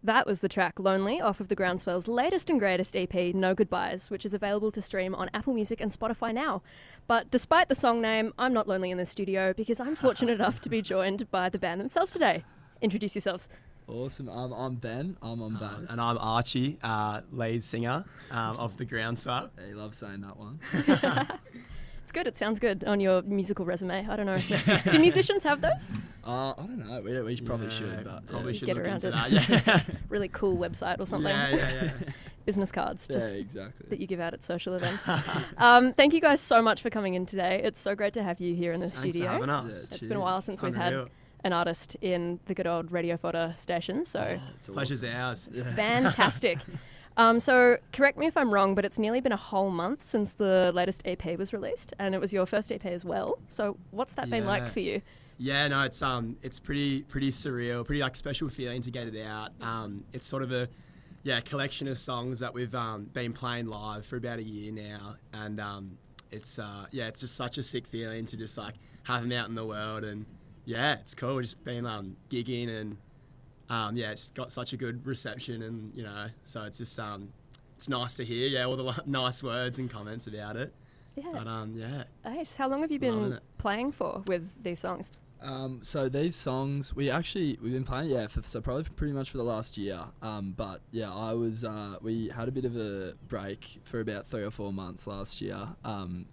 That was the track Lonely off of the Groundswell's latest and greatest EP, No Goodbyes, which is available to stream on Apple Music and Spotify now. But despite the song name, I'm not lonely in the studio because I'm fortunate enough to be joined by the band themselves today. Introduce yourselves. Awesome. I'm Ben. I'm on bass. And I'm Archie, lead singer of the Groundswell. Yeah, you love saying that one. It's good. It sounds good on your musical resume. I don't know. Do musicians have those? I don't know. We probably should. But probably should get look around into it. that. Yeah. Really cool website or something. Yeah. Business cards, just exactly. that you give out at social events. Thank you guys so much for coming in today. It's so great to have you here in the Thanks studio. for having us. It's been a while since we've had an artist in the good old Radio Fodder station, so Pleasure's ours. fantastic. So correct me if I'm wrong, but it's nearly been a whole month since the latest EP was released, and it was your first EP as well. So what's that been like for you? Yeah, no, it's pretty surreal, pretty like special feeling to get it out. It's sort of a collection of songs that we've been playing live for about a year now, and it's just such a sick feeling to just like have them out in the world, and it's cool. We've just been gigging and. It's got such a good reception, and so it's just it's nice to hear all the nice words and comments about it. But Nice. How long have you been playing for with these songs? So these songs we've been playing for probably pretty much for the last year. We had a bit of a break for about 3 or 4 months last year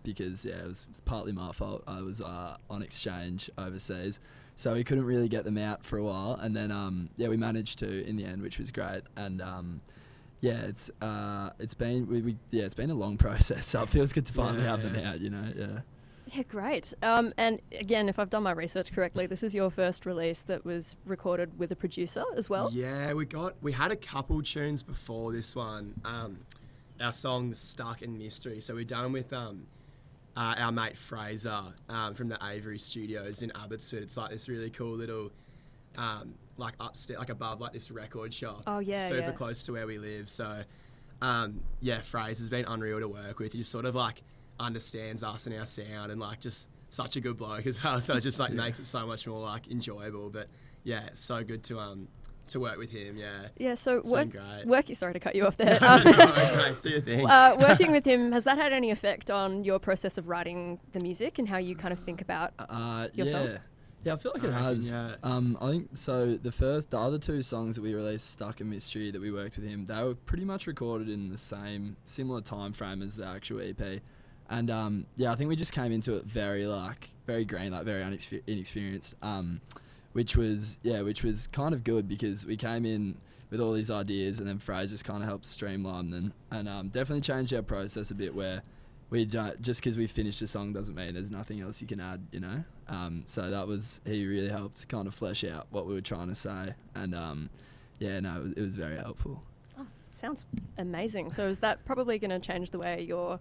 because it was partly my fault. I was on exchange overseas. So we couldn't really get them out for a while, and then we managed to in the end, which was great. And it's been a long process. So it feels good to finally have them out. Yeah, great. And again, if I've done my research correctly, this is your first release that was recorded with a producer as well. Yeah, we had a couple tunes before this one. Our songs Stuck in Mystery, so we've done with our mate Fraser from the Avery Studios in Abbotsford. It's like this really cool little like upstairs, like above like this record shop. Oh yeah, super close to where we live. So Fraser's been unreal to work with. He just sort of like understands us and our sound, and like just such a good bloke as well. So it just like makes it so much more like enjoyable. But yeah, it's so good to work with him. Yeah. Yeah. So It's been great. Sorry to cut you off there. Nice, do your thing. Working with him, has that had any effect on your process of writing the music and how you kind of think about your songs? Yeah, I feel like it has. Yeah. I think so. The other two songs that we released, Stuck and Mystery, that we worked with him, they were pretty much recorded in the similar time frame as the actual EP. And I think we just came into it very green, like very inexperienced. Which was kind of good because we came in with all these ideas and then Fraser just kind of helped streamline them and definitely changed our process a bit where we don't, just because we finished a song doesn't mean there's nothing else you can add, you know. So he really helped kind of flesh out what we were trying to say and it was very helpful. Oh, sounds amazing. So is that probably going to change the way you're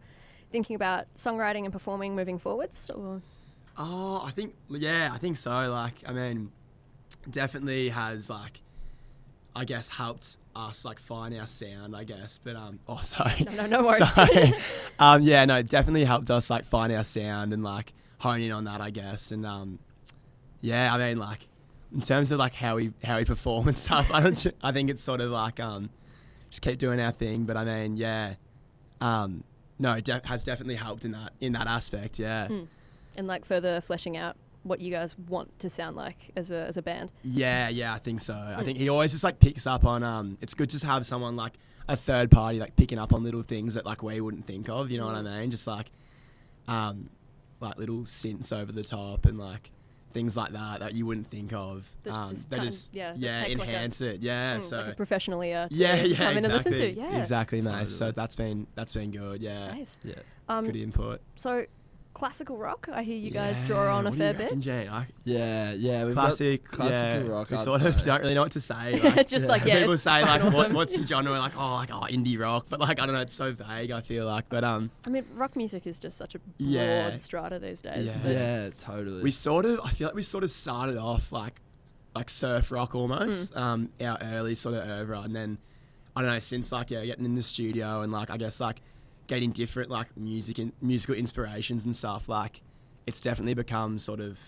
thinking about songwriting and performing moving forwards? Or? Oh, I think so. Like, I mean, definitely has like, I guess, helped us like find our sound, I guess. But sorry. No worries. Sorry. It definitely helped us like find our sound and like hone in on that, I guess. And I mean, like in terms of like how we perform and stuff, I think it's sort of like just keep doing our thing. But I mean, it has definitely helped in that aspect. Yeah. And like further fleshing out what you guys want to sound like as a band. Yeah, I think so. I think he always just like picks up on it's good just to have someone like a third party like picking up on little things that like we wouldn't think of, you know what I mean? Just like little synths over the top and like things like that you wouldn't think of. That enhance it. Yeah. So like a professional ear to come in exactly. and listen to. Yeah. Exactly, Totally. nice. So that's been good, yeah. Nice. Yeah. Good input. So classical rock, I hear you guys draw on a fair bit. Yeah, we've classical rock. We I'd sort of say. don't really know what to say. Like, people it's say like, awesome. what's your genre? Like, indie rock, but like I don't know, it's so vague. I feel like, but I mean, rock music is just such a broad Yeah. strata these days. Yeah. Yeah, totally. I feel like we sort of started off like surf rock almost, our early sort of oeuvre, and then I don't know, since like getting in the studio and like I guess like getting different like musical inspirations and stuff, like it's definitely become sort of,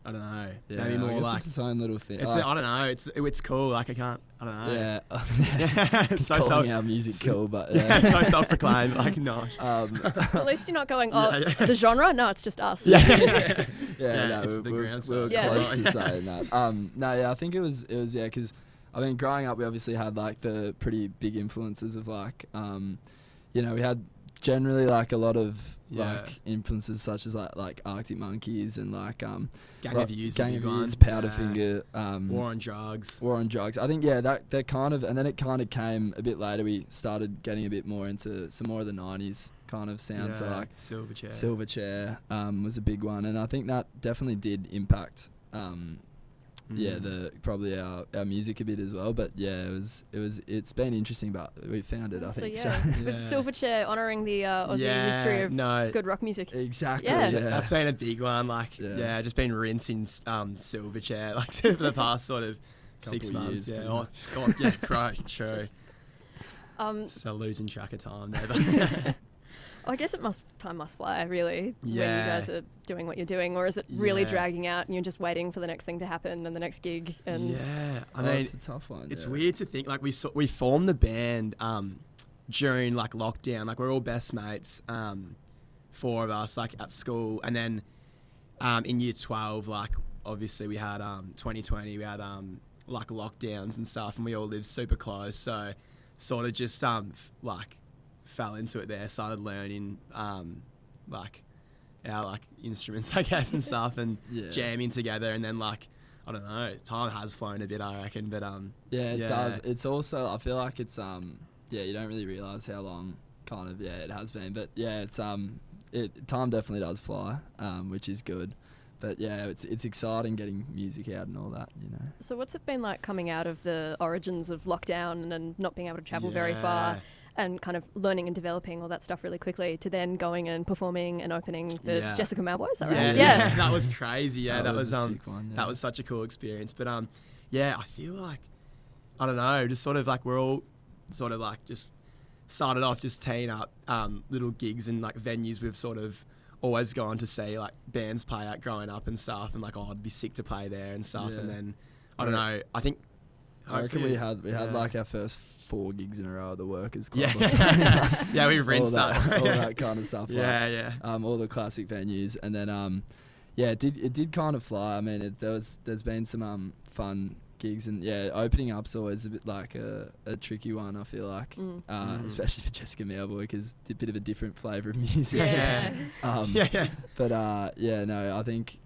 I don't know, maybe more like it's its own little thing. I don't know, it's cool. Like I don't know. Yeah, It's calling our music cool, but so self-proclaimed, like not. At least you're not going, the genre? No, it's just us. Yeah, it's the we were Groundswell. close to saying that. I think it was because I mean, growing up, we obviously had like the pretty big influences of like, we had generally like a lot of like influences such as like Arctic Monkeys and like Gang of Youths, Powderfinger, War on Drugs. I think that kind of, and then it kind of came a bit later. We started getting a bit more into some more of the 90s kind of sounds. So like Silverchair was a big one, and I think that definitely did impact probably our music a bit as well. But it's been interesting, but we found it, I think. With Silverchair honouring the Aussie history of good rock music. Exactly. Yeah. That's been a big one. Like just been rinsing Silverchair like for the past sort of 6 months. True. So losing track of time there. I guess time must fly, really, when you guys are doing what you're doing, or is it really dragging out and you're just waiting for the next thing to happen and the next gig? And I mean, it's a tough one. It's weird to think like we formed the band during like lockdown. Like we're all best mates, 4 of us, like at school, and then in year 12, like obviously we had 2020, we had like lockdowns and stuff, and we all lived super close, so sort of just like fell into it there, started learning like our like instruments, I guess, and stuff, and jamming together, and then like I don't know, time has flown a bit, I reckon, but it does. It's also, I feel like it's you don't really realise how long kind of it has been, but it's time definitely does fly, which is good. But it's exciting getting music out and all that, you know. So what's it been like coming out of the origins of lockdown and not being able to travel very far, and kind of learning and developing all that stuff really quickly, to then going and performing and opening for Jessica Malboy? Is that right? Yeah, that was crazy. Yeah, that was a sick one, that was such a cool experience. But I feel like, I don't know, just sort of like we're all sort of like just started off just teeing up little gigs and like venues we've sort of always gone to see like bands play out growing up and stuff, and like, oh, I'd be sick to play there and stuff. Yeah. And then I don't know. I think I reckon we had yeah. like our first 4 gigs in a row at the Workers Club. Yeah, Or something. yeah, we rinsed all that. all that kind of stuff. Yeah, like, all the classic venues, and then yeah, it did kind of fly. I mean, there's been some fun gigs, and yeah, opening up's always a bit like a tricky one, I feel like, especially for Jessica Mailboy, because a bit of a different flavour of music. Yeah. But yeah, no, I think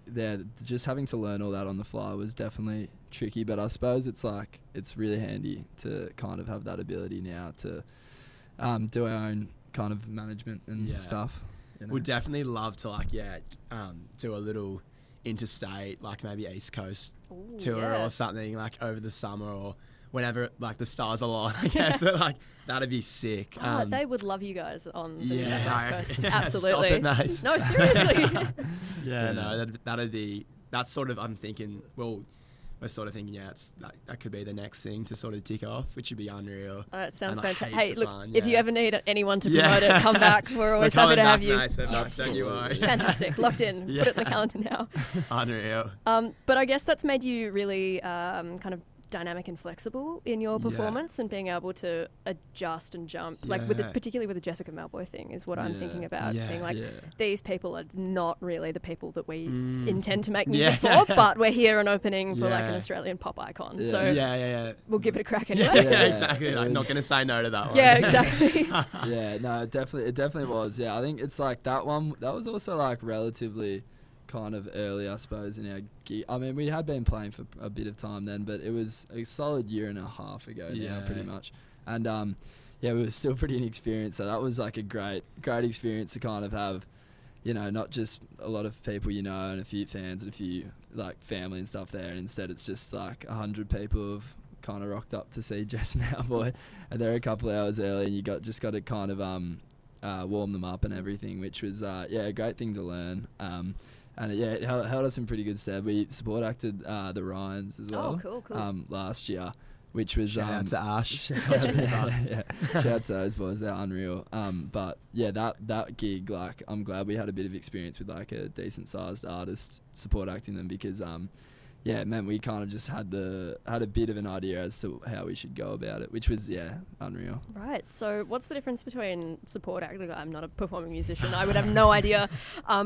just having to learn all that on the fly was definitely tricky, but I suppose it's really handy to kind of have that ability now to do our own kind of management and stuff. You know? Would definitely love to do a little interstate, like maybe East Coast tour or something, like over the summer or whenever like the stars align, I guess. But like that'd be sick. They would love you guys on the East Coast. Yeah, Absolutely. Stop it, mate. No, seriously. No, that'd be. That's sort of. I'm thinking. Well, we're sort of thinking. Yeah, it's that could be the next thing to sort of tick off, which would be unreal. It sounds And, like, fantastic. heaps Hey, of look, fun, if you ever need anyone to promote it, come back. We're always happy to have you. Mate, so don't you worry. Fantastic. Locked in. Put it in the calendar now. Unreal. But I guess that's made you really kind of dynamic and flexible in your performance and being able to adjust and jump, like particularly with the Jessica Malboy thing is what I'm thinking about, being like, these people are not really the people that we intend to make music for, but we're here and opening for like an Australian pop icon. So we'll give it a crack anyway. Yeah, exactly. Like, not going to say no to that one. Yeah, exactly. Yeah, no, it definitely was. Yeah, I think it's like that one, that was also like relatively kind of early, I suppose, in our gig. I mean, we had been playing for a bit of time then, but it was a solid year and a half ago now, pretty much. And we were still pretty inexperienced, so that was like a great experience to kind of have, you know, not just a lot of people you know and a few fans and a few like family and stuff there, and instead it's just like 100 people have kind of rocked up to see Jess Malboy, and they're a couple of hours early, and you just got to kind of warm them up and everything, which was a great thing to learn. And it held us in pretty good stead. We support acted the Ryans as well. Oh, cool. Last year, which was shout out to Ash. Shout out to those boys. They're unreal. But yeah, that gig, like, I'm glad we had a bit of experience with like a decent sized artist support acting them, because it meant we kind of just had a bit of an idea as to how we should go about it, which was unreal. Right. So what's the difference between support acting? I'm not a performing musician. I would have no idea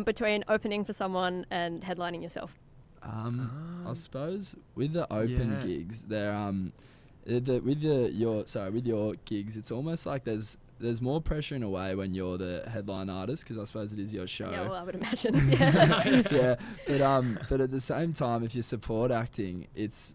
between opening for someone and headlining yourself. I suppose with the open gigs, they're with your gigs, it's almost like there's more pressure in a way when you're the headline artist, because I suppose it is your show. Yeah, well, I would imagine. Yeah. But at the same time, if you're support acting, it's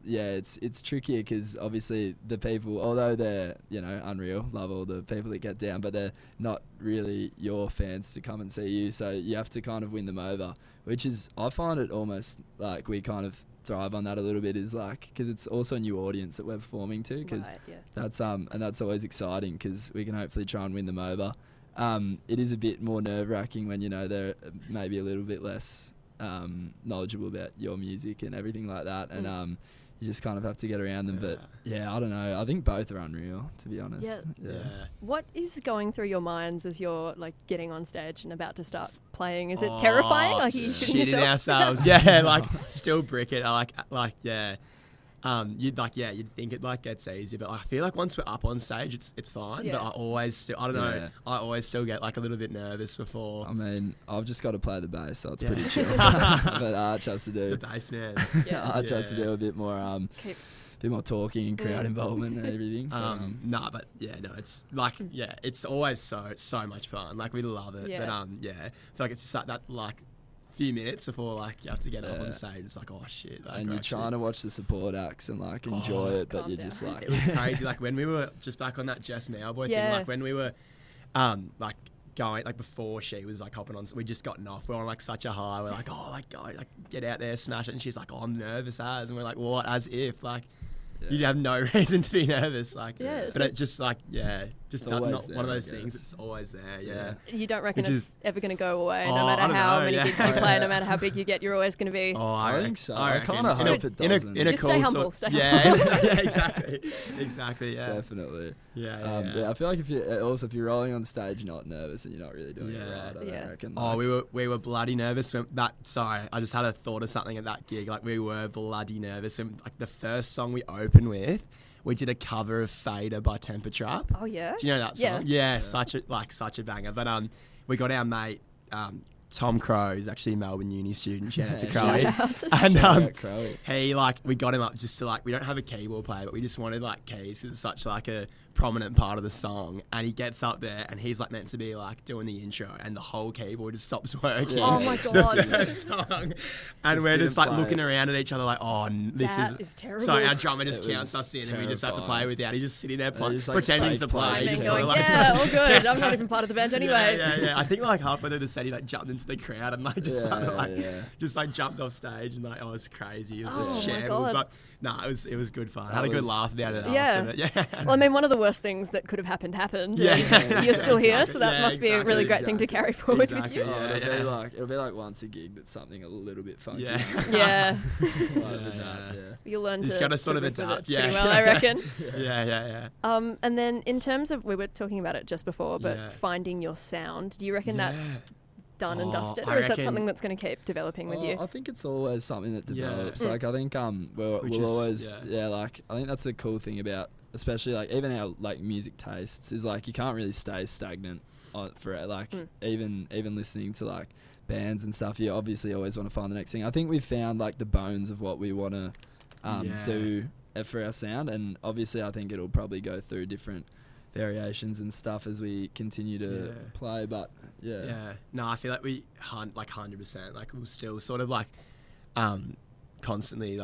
trickier, because obviously the people, although they're, you know, unreal, love all the people that get down, but they're not really your fans to come and see you, so you have to kind of win them over, which is, I find it almost like we kind of thrive on that a little bit, is like, because it's also a new audience that we're performing to, because that's and that's always exciting, because we can hopefully try and win them over. It is a bit more nerve-wracking when, you know, they're maybe a little bit less knowledgeable about your music and everything like that, and you just kind of have to get around them. But I don't know, I think both are unreal, to be honest. Yeah. What is going through your minds as you're like getting on stage and about to start playing? Is it terrifying? Like, are you shooting shitting yourself? ourselves. like still brick it. You'd think it like gets easier, but I feel like once we're up on stage, it's fine. Yeah. But I always still get like a little bit nervous before. I mean, I've just got to play the bass, so it's pretty chill. But Arch has to do The bass man. Arch has to do a bit more bit more talking and crowd involvement and everything. It's like it's always so much fun. Like, we love it. Yeah. But I feel like it's just that like few minutes before like you have to get up on stage. It's like, oh shit. Like, and you're trying to watch the support acts and like enjoy it, but you're just like, it was crazy. Like, when we were just back on that Jess Malboy thing, like when we were like going, like before she was like hopping on, we just gotten off, we're on like such a high, we're like, oh, like, go, like, get out there, smash it, and she's like, oh, I'm nervous as, and we're like, what, as if, like, you have no reason to be nervous. Like, Yeah, but so- it just like, It's not always one of there, those I things. guess. It's always there. Yeah. Yeah. You don't reckon Which it's is- ever going to go away, Oh, no matter I don't how know, many yeah. gigs you play, no matter how big you get, you're always going to be. Oh, I think so. I reckon. kinda hope it doesn't. In a Just cool stay humble, sort- stay yeah, yeah, exactly. Yeah. Definitely. Yeah. I feel like if you're rolling on stage, you're not nervous and you're not really doing it Yeah. right. I Yeah. don't reckon. Oh, we were bloody nervous when that. Sorry, I just had a thought of something at that gig. Like, we were bloody nervous. And like the first song we opened with, we did a cover of Fodder by Temper Trap. Oh, yeah? Do you know that song? Yeah. Such a banger. But we got our mate Tom Crow, who's actually a Melbourne uni student. Shout out to Yeah, Crowy. shout out. And Shout out Crowy. he we got him up just to we don't have a keyboard player, but we just wanted keys. It's such a prominent part of the song. And he gets up there and he's meant to be doing the intro, and the whole keyboard just stops working. Yeah. Oh, my The God. first song, and Just we're just didn't play looking it. around at each other this That is terrible. So our drummer just It counts was us in, and we just have to play terrifying. without. He's just sitting there just, pretending fake to play. playing. And Just then sort going, of yeah, all good. I'm not even part of the band anyway. yeah. I think halfway through the set, he jumped into the crowd and just jumped off stage and it was crazy. It was just Oh my shambles, God. but no, it was good fun. That Had a good was- laugh about it. Yeah. After, but yeah. Well, I mean, one of the worst things that could have happened happened. Yeah. And you're still here, so that Yeah, must be a really great thing to exactly. carry forward Exactly, with you. Oh, Yeah. it'll be like once a gig that's something a little bit funky. Yeah. Yeah, Like with Yeah. that, you'll learn You to just gotta sort of riff with it adapt, pretty yeah. well, I reckon. yeah. And then in terms of, we were talking about it just before, but Yeah. finding your sound, do you reckon Yeah. that's done and Oh, dusted, I or is that reckon- something that's going to keep developing with you? I think it's always something that Yeah. develops. Mm. Like I think Which we'll is- always yeah. I think that's the cool thing about especially even our music tastes is you can't really stay stagnant for even listening to bands and stuff. You obviously always want to find the next thing. I think we've found the bones of what we want to Yeah. do for our sound, and obviously I think it'll probably go through different variations and stuff as we continue to Yeah. play, but Yeah. No, I feel we 100%. We'll still sort of constantly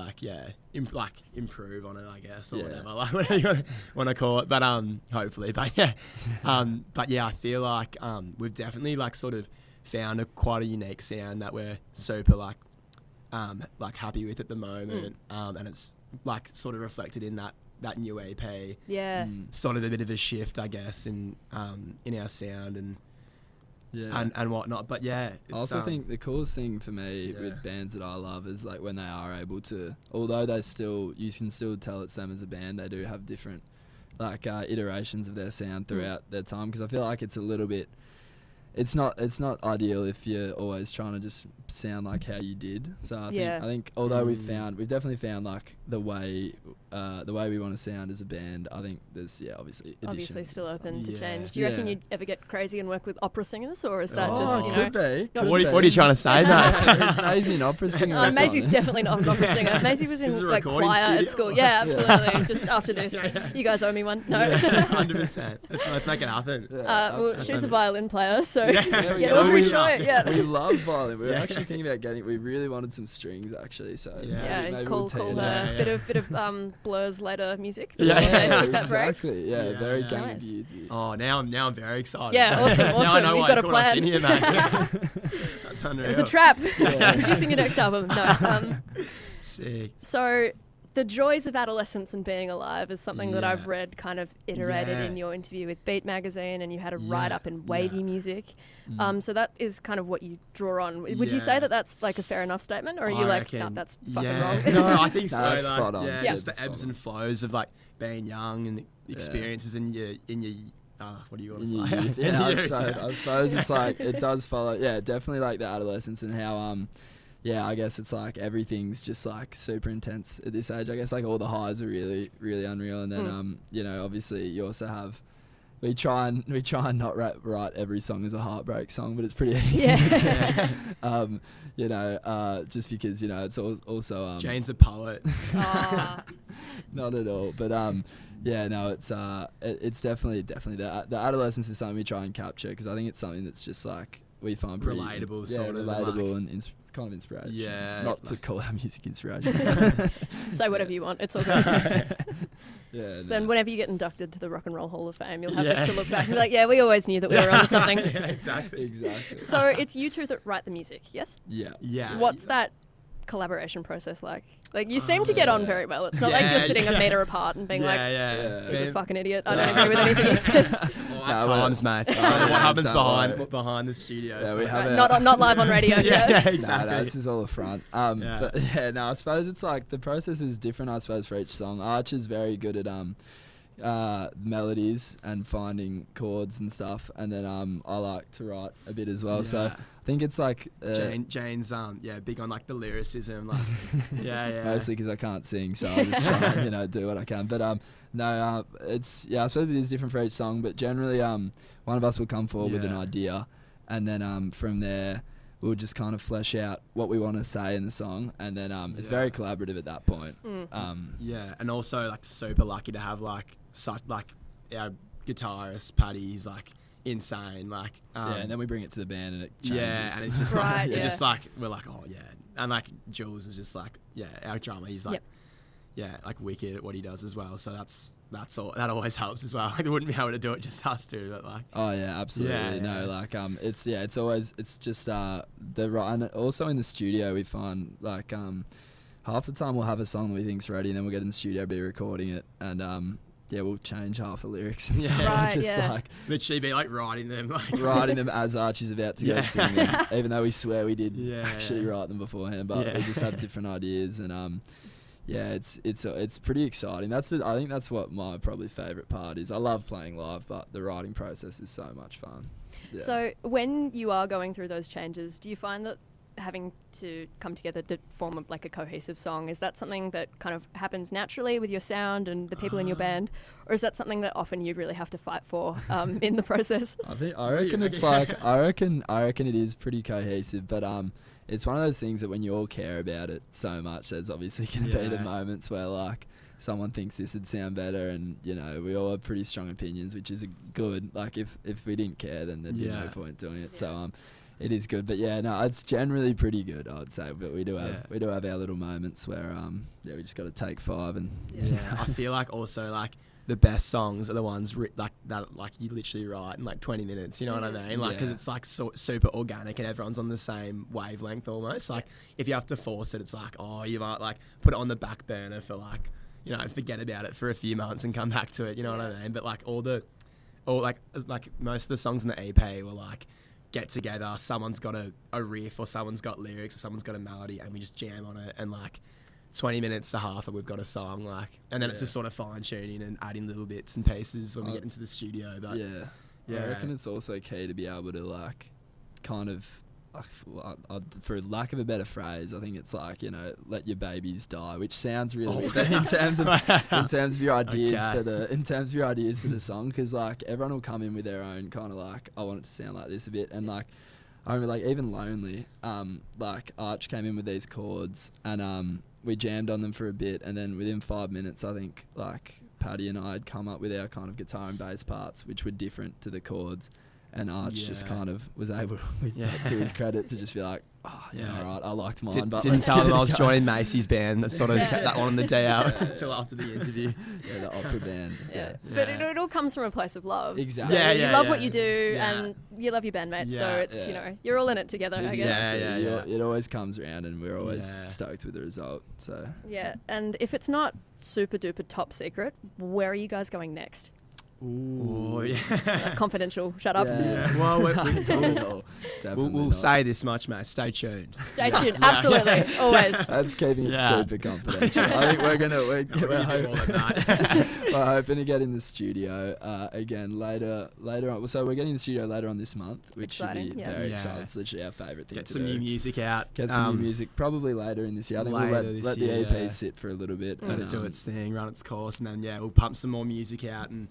improve on it, I guess, or Yeah. whatever, whatever you want to call it. But hopefully, but yeah, I feel we've definitely sort of found quite a unique sound that we're super happy with at the moment, and it's sort of reflected in that new EP. Yeah. Sort of a bit of a shift, I guess, in our sound and Yeah. and whatnot. But yeah, it's, I also think the coolest thing for me Yeah. with bands that I love is when they are able to, although you can still tell it's them as a band, they do have different iterations of their sound throughout their time, because I feel it's a little bit, it's not ideal if you're always trying to just sound like how you did. So I think although we've definitely found the way we want to sound as a band, I think there's obviously Still open to Yeah. change. Do you reckon Yeah. you'd ever get crazy and work with opera singers, or is that Oh, just could be. What What are you trying to say, mate? Is Maisie an opera singer? or Maisie's something? definitely not an opera singer. Maisie was This is in a recording choir studio. at school. Yeah, absolutely. Just after this, you guys owe me one. No. 100%. Let's make it happen. Well, she's a violin player, so Yeah. There yeah, go. we'll We- show it. Yeah. We love violin. We were Yeah. actually thinking about we really wanted some strings actually. So Yeah. Yeah, maybe cool, we'll tee cool. it up. Yeah. Bit of Blur's later music. Yeah. before they took that break. Exactly. Yeah, Yeah, very yeah. Gang Nice. of Beauty. Oh, now I'm very excited. Yeah, awesome, Now I awesome. know You've why got you a called us plan. in here, mate. That's unreal. It was a trap. Yeah. Producing your next album. No. Sick. So the joys of adolescence and being alive is something that Yeah. I've read kind of iterated Yeah. in your interview with Beat Magazine, and you had a Yeah. write-up in Wavy Yeah. Music. So that is kind of what you draw on. Would you Yeah. say that that's a fair enough statement, or are you I like, no, reckon- that's fucking yeah. wrong? No, I think so. No, that's spot on. Yeah, Yeah. just the Spot ebbs on. and flows of being young and the experiences in your what do you want to In say? your youth. In Yeah, your I suppose it's it does follow. Yeah, definitely the adolescence and how I guess it's everything's just super intense at this age. I guess all the highs are really really unreal, and then obviously you also have. We try and not write every song as a heartbreak song, but it's pretty easy. Yeah. Just because it's also Jane's the poet. Ah. not at all, but it's definitely the adolescence is something we try and capture, because I think it's something that's just we find pretty Relatable, yeah, sort of, relatable and it's kind of inspiration. Yeah, not to call our music inspiration. Say whatever you want. It's all good. Yeah. So then whenever you get inducted to the Rock and Roll Hall of Fame, you'll have Yeah. this to look back and be like, yeah, we always knew that we were onto something. Yeah, exactly. exactly. So it's you two that write the music, yes? Yeah. Yeah. What's that collaboration process like? Like, you seem to get on very well. It's not like you're sitting a meter apart and being he's a fucking idiot. I don't agree with anything he says. At times, mate. What happens behind the studio. Yeah, so. we have not live on radio. Exactly. No, this is all a front. But yeah, no, I suppose it's like the process is different, I suppose, for each song. Arch is very good at melodies and finding chords and stuff, and then I like to write a bit as well. So I think it's like Jane's big on like the lyricism, like mostly because I can't sing, so I just try to do what I can. But it's I suppose it is different for each song, but generally one of us will come forward with an idea, and then from there we'll just kind of flesh out what we want to say in the song, and then it's very collaborative at that point. And also like super lucky to have like such like our guitarist Paddy. He's like insane, like and then we bring it to the band and it changes. And it's just like just like we're like and like Jules is just like our drummer. He's like like wicked at what he does as well. So that's all. That always helps as well. Like, we wouldn't be able to do it just us two, but like. Oh yeah, absolutely. It's always just and also in the studio we find like half the time we'll have a song that we think's ready, and then we'll get in the studio, be recording it, and we'll change half the lyrics and stuff. Like literally be like writing them as Archie's about to go sing them, even though we swear we did actually write them beforehand, but we just have different ideas, and it's pretty exciting. I think that's what my probably favourite part is. I love playing live, but the writing process is so much fun. Yeah. So when you are going through those changes, do you find that having to come together to form like a cohesive song, is that something that kind of happens naturally with your sound and the people in your band, or is that something that often you really have to fight for in the process? I reckon it's like I reckon it is pretty cohesive, but it's one of those things that when you all care about it so much, there's obviously going to be the moments where like someone thinks this would sound better, and we all have pretty strong opinions, which is good. Like if we didn't care, then there'd be no point doing it. So it is good, but it's generally pretty good, I would say. But we do have our little moments where we just got to take 5 and I feel like also like the best songs are the ones like that like you literally write in like 20 minutes. You know what I mean? Like because it's like super organic and everyone's on the same wavelength almost. Like if you have to force it, it's like you might like put it on the back burner for like forget about it for a few months and come back to it. You know what I mean? But like like most of the songs in the EP were like get together, someone's got a riff or someone's got lyrics or someone's got a melody, and we just jam on it, and like 20 minutes to half and we've got a song, like, and then it's just sort of fine tuning and adding little bits and pieces when we get into the studio. But I reckon it's also key to be able to like kind of for lack of a better phrase, I think it's like let your babies die, which sounds really weird in terms of your ideas for the song, because like everyone will come in with their own kind of like, I want it to sound like this a bit, and like I remember like even Lonely, like Arch came in with these chords and we jammed on them for a bit, and then within 5 minutes I think like Paddy and I had come up with our kind of guitar and bass parts which were different to the chords. And Arch just kind of was able, to his credit, to just be like, all right, I liked mine. But didn't tell them I was joining Macy's band. That sort of kept that one on the day out until after the interview. The opera band. But it all comes from a place of love. Exactly. So you love what you do, and you love your bandmates. So it's you're all in it together. I guess. It always comes around, and we're always stoked with the result. So and if it's not super duper top secret, where are you guys going next? Ooh. Confidential. Shut up. Well, we'll say this much, mate. Stay tuned. Stay tuned. Absolutely. Always. That's keeping it super confidential. I think we're hoping to get in the studio again later on. So we're getting in the studio later on this month, which should be very exciting. It's literally our favourite thing. Get some new music out. Get some new music probably later in this year. I think we'll let the EP sit for a little bit. Let it do its thing, run its course, and then we'll pump some more music out. And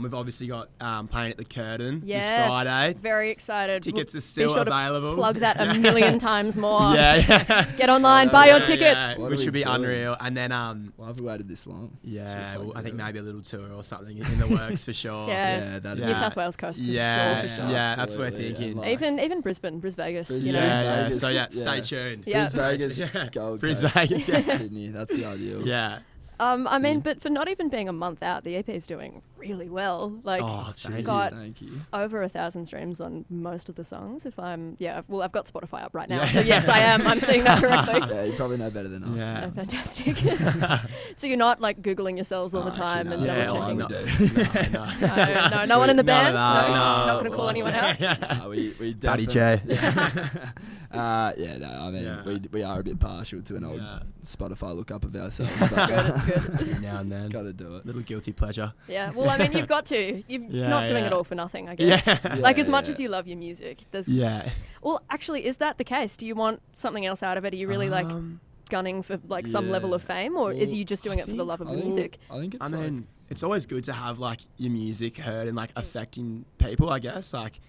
we've obviously got playing at the Curtain this Friday. Very excited. Tickets are still available. Plug that a million times more. Get online, buy your tickets. Which should be unreal. And then why have we waited this long? I think maybe a little tour or something in the works for sure. New South Wales coast. For sure. That's what we're thinking. Even Brisbane, Bris Vegas. So stay tuned. Bris Vegas, Gold Coast, Sydney. That's the ideal. I mean, but for not even being a month out, the EP is doing really well. Like, Oh, thank you. got Thank you. over 1,000 streams on most of the songs. I've got Spotify up right now. So yes, I am. I'm seeing that correctly. Yeah, you probably know better than us. Yeah. Oh, fantastic. So you're not like Googling yourselves all the time and double checking? No one in the band? No, not going to call anyone out? We Buddy definitely. J. I mean, we are a bit partial to an old Spotify look up of ourselves. It's good. Every now and then. Gotta do it. Little guilty pleasure. Yeah, well, I mean, you've got to. You're not doing it all for nothing, I guess. Yeah. Like, as much as you love your music, there's... Yeah. Well, actually, is that the case? Do you want something else out of it? Are you really, like, gunning for, like, some level of fame? Or is you just doing it for the love of the music? I think it's it's always good to have, like, your music heard and, like, affecting people, I guess. Like...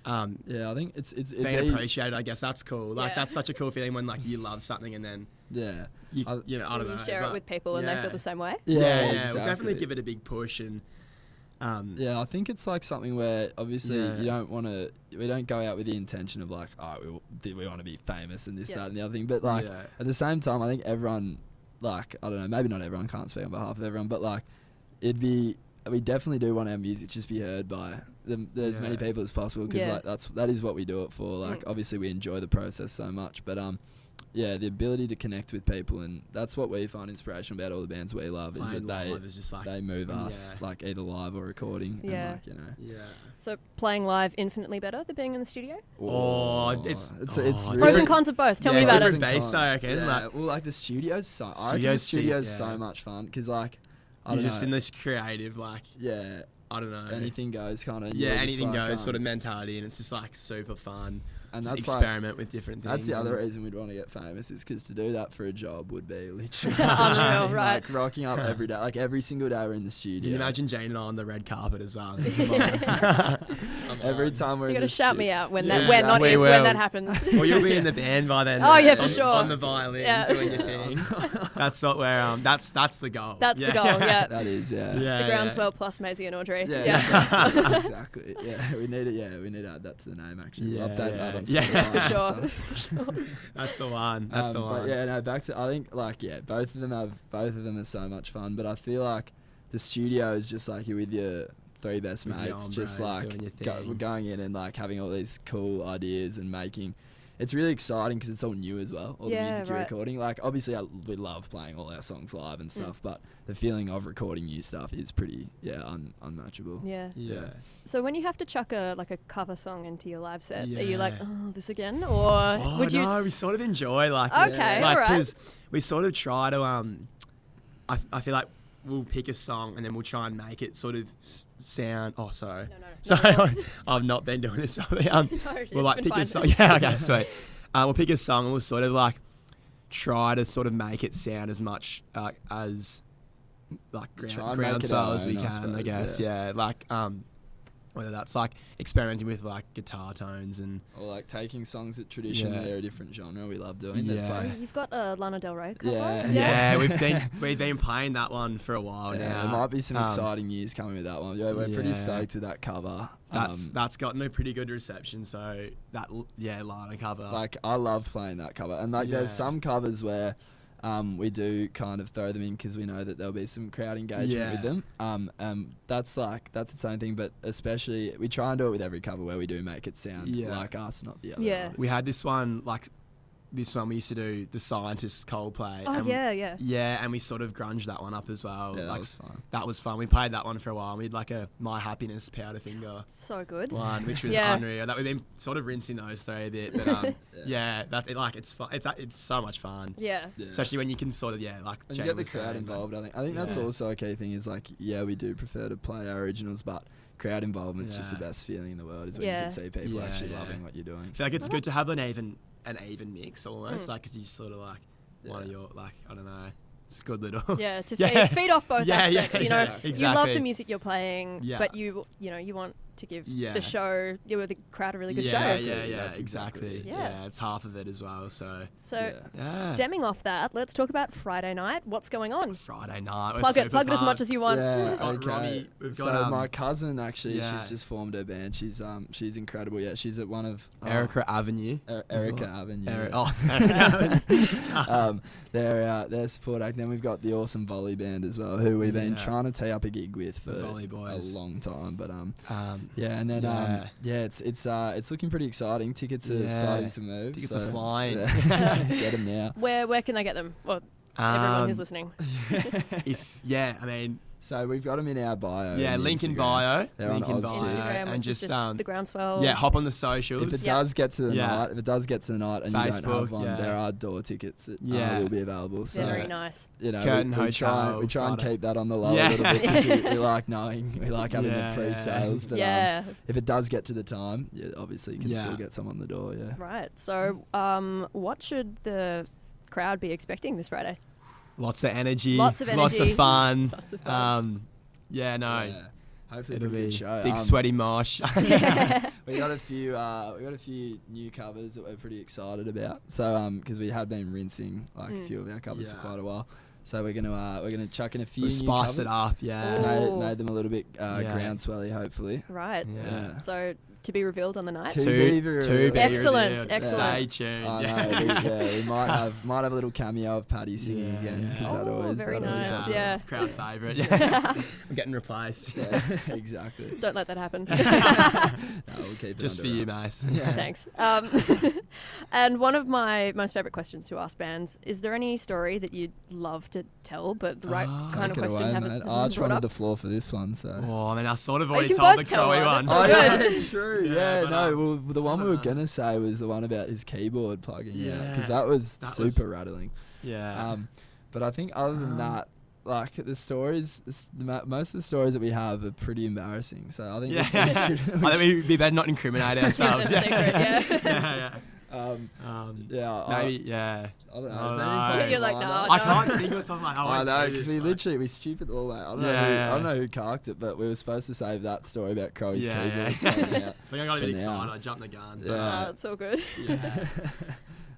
I think it's being appreciated. I guess that's cool. Like that's such a cool feeling when like you love something and then I don't know. You share it with people and they feel the same way. Yeah, exactly. We'll definitely give it a big push and. I think it's like something where obviously you don't want to. We don't go out with the intention of like, we want to be famous and this, that, and the other thing. But like at the same time, I think everyone, like I don't know, maybe not everyone, can't speak on behalf of everyone, but like we definitely do want our music to just be heard by as many people as possible because like that is what we do it for. Like obviously we enjoy the process so much, but the ability to connect with people, and that's what we find inspirational about all the bands we love. Playing is that is just like, they move us like either live or recording. Yeah. And like, So playing live infinitely better than being in the studio? It's Pros and cons of both. Tell me about it. Different bass, I reckon. Yeah. Well, like the studio's so much fun because like you're just in this creative like I don't know, anything goes kind of anything goes sort of mentality, and it's just like super fun. And just that's experiment with different things. That's the other reason we'd want to get famous is because to do that for a job would be literally unreal, right? Like rocking up every day, like every single day we're in the studio. Can you imagine Jane and I on the red carpet as well? Every time we're you in gotta shout me out when that when that happens. Well, you'll be in the band by then. Oh yeah, for sure. On the violin, doing your thing. That's what we're that's the goal. That's the goal. Yeah. That is The Groundswell plus Maisie and Audrey. Exactly. Yeah, we need it. Yeah, we need to add that to the name. Actually, we'll update that on Spotify. For sure. That's the one. That's the one. But back to I think both of them are so much fun. But I feel like the studio is just like you're with your three best mates, just like going in and like having all these cool ideas and making. It's really exciting because it's all new as well. All the music you're recording. Like obviously we love playing all our songs live and stuff, but the feeling of recording new stuff is pretty unmatchable. Yeah. So when you have to chuck a cover song into your live set, are you like, oh, this again, or would you? No, we sort of enjoy like because we sort of try to I feel like we'll pick a song and then we'll try and make it sort of sound. Oh, sorry. No. I've not been doing this. We'll like pick a song. Yeah, okay, sweet. We'll pick a song and we'll sort of like try to sort of make it sound as much as like Groundswell as we can, I guess. Yeah, like whether that's like experimenting with like guitar tones or like taking songs that traditionally are a different genre we love doing. Yeah. That's like, you've got a Lana Del Rey cover. Yeah, we've been playing that one for a while now. There might be some exciting news coming with that one. Yeah, we're pretty stoked with that cover. That's gotten a pretty good reception. So that Lana cover. Like I love playing that cover, and like there's some covers where. We do kind of throw them in because we know that there'll be some crowd engagement with them. That's its own thing, but especially we try and do it with every cover where we do make it sound like us, not the other. Yeah, artists. We had this one we used to do the Scientists Coldplay. Oh, Yeah, and we sort of grunged that one up as well. Yeah, that was fun. That was fun. We played that one for a while. We had like a My Happiness Powderfinger. So good. One, which was unreal. That we've been sort of rinsing those through a bit, but it's fun. It's so much fun. Yeah. Especially when you can sort of and you get the crowd involved. I think that's also a key thing. Is like we do prefer to play our originals, but crowd involvement's just the best feeling in the world. Is when you can see people actually loving what you're doing. I feel like it's good to have an even mix almost, like because you sort of like one of your like I don't know. It's a good little to feed off both aspects. You know, exactly. you love the music you're playing, but you want to give Yeah. the show, the crowd a really good yeah, show. yeah, That's exactly. Yeah. Yeah, it's half of it as well. So So Yeah. stemming off that, let's talk about Friday night. What's going on? Friday night, we're Plug it super as much pumped. as you want. Yeah, We've got okay. Robbie, we've So got my cousin actually, yeah. she's just formed her band. She's incredible. Yeah, she's at one of Erica Avenue. Erica Avenue. Erica Avenue. Their support act. Then we've got the awesome volley band as well, who we've been Yeah. trying to tee up a gig with for The Volley a Boys. long time. But Yeah. and then Yeah. it's looking pretty exciting. Tickets are Yeah. starting to move. Tickets so, are flying. yeah. Get them now. Where can they get them? Well, everyone who's listening. I mean, So we've got them in our bio. yeah, on link in Instagram. bio, They're on link in Oz bio, too. Instagram, and which is just the Groundswell. yeah, hop on the socials. If it Yeah. does get to the Yeah. night, if it does get to the night and you don't Facebook, have one, yeah. there are door tickets that Yeah. will be available. So Very nice. you know, Curtin we try Hotel, and Fodder. keep that on the low Yeah. a little bit because we like having Yeah, the pre-sales. But Yeah. if it does get to the time, obviously you can Yeah. still get some on the door. Yeah. Right. So, what should the crowd be expecting this Friday? Lots of energy, Lots of lots energy. of fun. Lots of fun. Yeah, no, Yeah. Hopefully, it'll pretty be good show. big sweaty mosh. We got a few new covers that we're pretty excited about. So because we had been rinsing like a few of our covers for Yeah. quite a while. So we're gonna chuck in a few We've new spiced covers. it up. Yeah, Ooh. Made them a little bit groundswelly, hopefully. Right. yeah. So, to be revealed on the night. To be revealed. Excellent, revealed. excellent. Stay tuned. I know, we might have a little cameo of Paddy singing Yeah, again because yeah. that Oh, always very that always nice, does. yeah. Crowd favourite. Yeah. I'm getting replaced. Yeah, exactly. Don't let that happen. No, we'll keep it Just for under you, wraps. mate. Thanks. And one of my most favourite questions to ask bands, is there any story that you'd love to tell, but the right kind of Take it question away, hasn't mate. been Arch brought wanted up? the floor for this one, so. Oh, I mean, I sort of you already can told the both tell Crowy one, one. that's all good. it's true. Yeah, but, no. Well, the one we were know. gonna say was the one about his keyboard plugging. Yeah, because Yeah, that was that super was- rattling. Yeah. But I think other than that, like the stories, most of the stories that we have are pretty embarrassing. So I think Yeah. we should. I think we'd be better not incriminate ourselves. Keep them secret, yeah. yeah. Yeah, Maybe, yeah. I don't know. I is don't there any know. pops You're in like, mind? nah, I can't think of the top of my head. I always know do because this, we like- literally we stupid all that. I don't know. Yeah. I don't know who carked it, but we were supposed to save that story about Crowy's Yeah, keyboards. yeah. playing out. I think I got a bit For now. excited. I jumped the gun. Yeah. Oh, that's all good.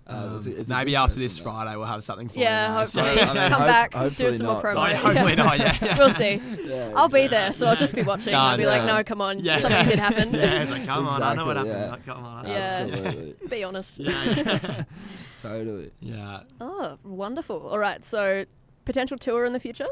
It's a Maybe good after question, this though. Friday we'll have something for Yeah, you. hopefully. I mean, Come back, do hopefully some more not. promo. No, hopefully not. Yeah. We'll see. Yeah, I'll be exactly. there, so I'll just be watching. I'll Done, be like, yeah. no, come on. Yeah. Something did happen. Yeah, it's like, come on, I know what Exactly, happened. yeah. Come on. Yeah. Absolutely. Be honest. Yeah. Totally. Yeah. Oh, wonderful. All right, so potential tour in the future?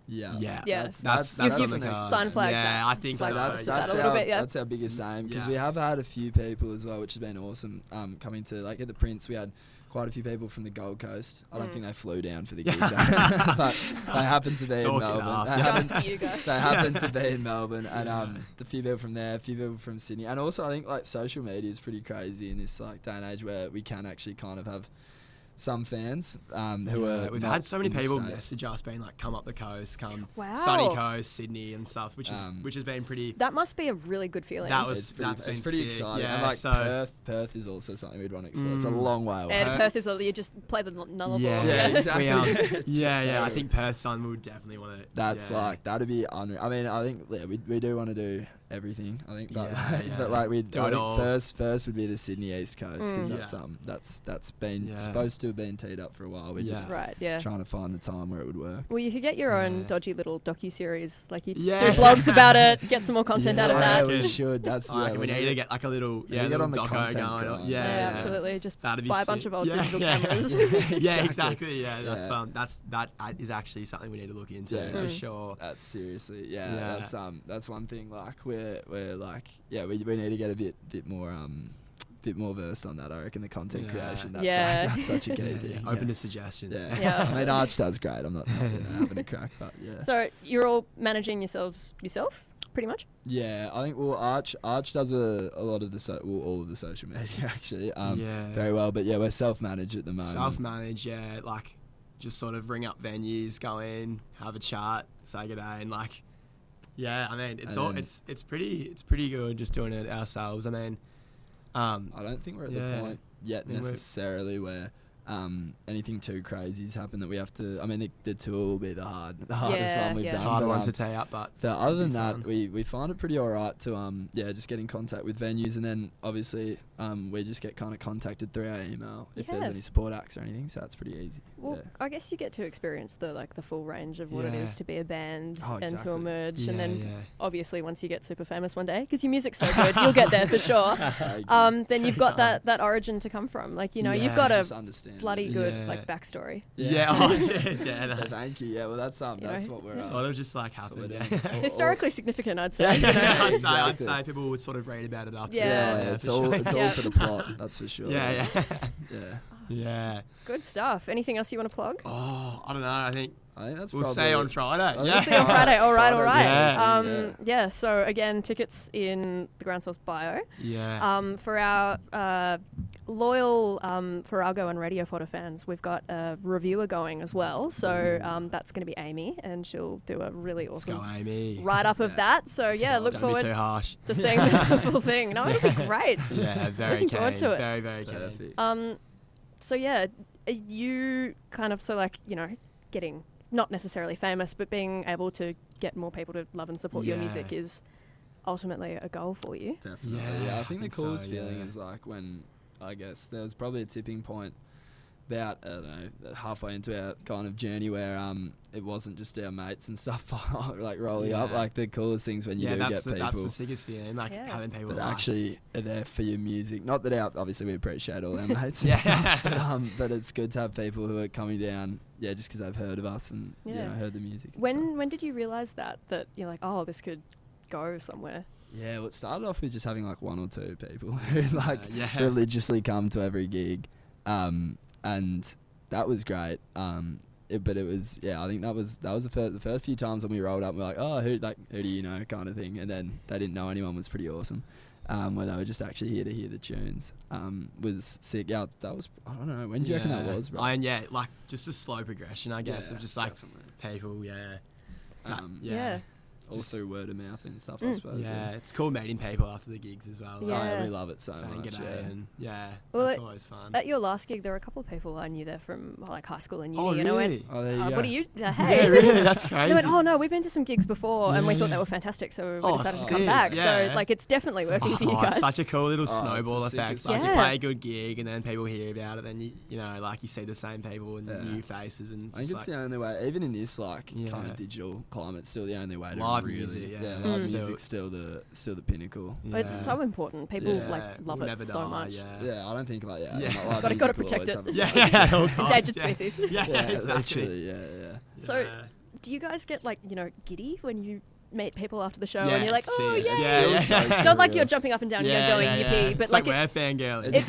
Yeah. Yeah. Yeah. That's You've on the given cards. sign flag Yeah, that. I think So so. that's- yeah. that a little bit, yeah. That's our biggest aim because Yeah. we have had a few people as well, which has been awesome. Coming to like at the Prince, we had quite a few people from the Gold Coast. I don't think they flew down for the gig, but they happened to be in Talk it Melbourne. up. They Yeah. happened- Just for you guys. They happened to be in Melbourne, and the few people from there, a few people from Sydney, and also I think like social media is pretty crazy in this like day and age where we can actually kind of have some fans who are. We've not had so many in the people state. message us being like, come up the coast, come Wow. sunny coast, Sydney and stuff, which has been pretty. That must be a really good feeling. That was It's that's pretty been sick. exciting. Yeah, and like so Perth is also something we'd want to explore. It's a long way away. and Perth is you just play the nullable. yeah, Yeah, exactly. We, yeah. I Totally. think Perth's one we would definitely want to. That's yeah. like that'd be unreal. I mean, I think we do want to do everything. I think, but Yeah, yeah. but like we Do I it think all. first would be the Sydney East Coast because Yeah. that's been Yeah. supposed to have been teed up for a while. We're just Right, yeah. trying to find the time where it would work. Well, you could get your own Yeah. dodgy little docu-series. Like you Yeah. do vlogs about it, get some more content out of Yeah, that. we reckon. should. That's I reckon we need need to get like a little Yeah, get little on the doco content going. grind. Yeah, Yeah. absolutely. Just That'd be buy a bunch sick. of old digital yeah. cameras. Yeah, exactly. Yeah, Yeah. that is actually something we need to look into Yeah. for sure. That's seriously, Yeah. That's one thing. Like we're like, we need to get a bit more versed on that. I reckon the content Yeah. creation. That's Yeah. that's such a key Yeah, thing. Open to suggestions. Yeah. Yeah. I mean, Arch does great. I'm not having a crack, but yeah. So you're all managing yourself, pretty much? Yeah, I think Arch does a lot of the all of the social media actually. Very well. But yeah, we're self-managed at the moment. Self-managed, yeah, like just sort of ring up venues, go in, have a chat, say good day, and like, yeah, I mean, it's pretty good just doing it ourselves. I mean, I don't think we're at the Yeah. point yet I mean, necessarily where anything too crazy's happened that we have to. I mean, the tour will be the hardest one we've done. Hard but, one to tie up, but other than that, fun. we find it pretty alright to just get in contact with venues, and then obviously we just get kind of contacted through our email if there's any support acts or anything. So that's pretty easy. Well, I guess you get to experience the full range of what it is to be a band and to emerge, and then obviously once you get super famous one day, because your music's so good, you'll get there for sure. Then you've got that origin to come from. Like, you know, you've got a bloody good backstory. Thank you. Yeah, well, that's what we're sort of just like happened. Historically significant, I'd say. I'd say people would sort of read about it after. It's all for the plot. That's for sure. Yeah. Good stuff. Anything else you want to plug? Oh, I don't know. I think that's we'll see on Friday. We'll see on Friday. All right. Yeah. So again, tickets in the Groundswell's bio. Yeah. For our loyal Farrago and Radio Fodder fans, we've got a reviewer going as well. So that's going to be Amy, and she'll do a really awesome write-up of that. So look forward too harsh. to seeing the full thing. No, it'll be great. Yeah, very looking forward to it. Very, very keen. So you kind of getting not necessarily famous, but being able to get more people to love and support your music is ultimately a goal for you. Definitely. I think the coolest feeling is like when, I guess, there was probably a tipping point about, I don't know, halfway into our kind of journey where it wasn't just our mates and stuff like rolling up. Like the coolest things when you do get people. That's the sickest feeling, like having people that actually are there for your music. Not that obviously we appreciate all our mates and stuff, but it's good to have people who are coming down, just because they've heard of us and heard the music. When did you realise that you're like, oh, this could go somewhere? Yeah, well, it started off with just having like one or two people who religiously come to every gig. And that was great. But it was, I think that was the first few times when we rolled up, we're like, oh, who do you know, kind of thing. And then they didn't know anyone was pretty awesome. Where they were just actually here to hear the tunes. Was sick. Yeah, that was, I don't know, when do you reckon that was, bro? Like just a slow progression, I guess, of just like people, all through word of mouth and stuff, I suppose. Yeah, it's cool meeting people after the gigs as well. We love it so saying much. G'day and well, it's always fun. At your last gig, there were a couple of people I knew there from like high school and uni. Oh, and I really? went, what are you? Hey. Yeah, really? That's crazy. They went, oh no, we've been to some gigs before and we thought they were fantastic, so we decided to come back. So like, it's definitely working for you guys. It's such a cool little snowball effect. Like you play a good gig and then people hear about it, then you know, like you see the same people and new faces, and I think it's the only way, even in this like kind of digital climate, it's still the only way to live really, music. Live music's still the pinnacle. It's so important. People love it so much. I don't think like gotta protect it. Endangered species. Literally. So, do you guys get like giddy when you meet people after the show and you're like, oh yeah. Not like you're jumping up and down and going yippee, but it's like we're fangirling. It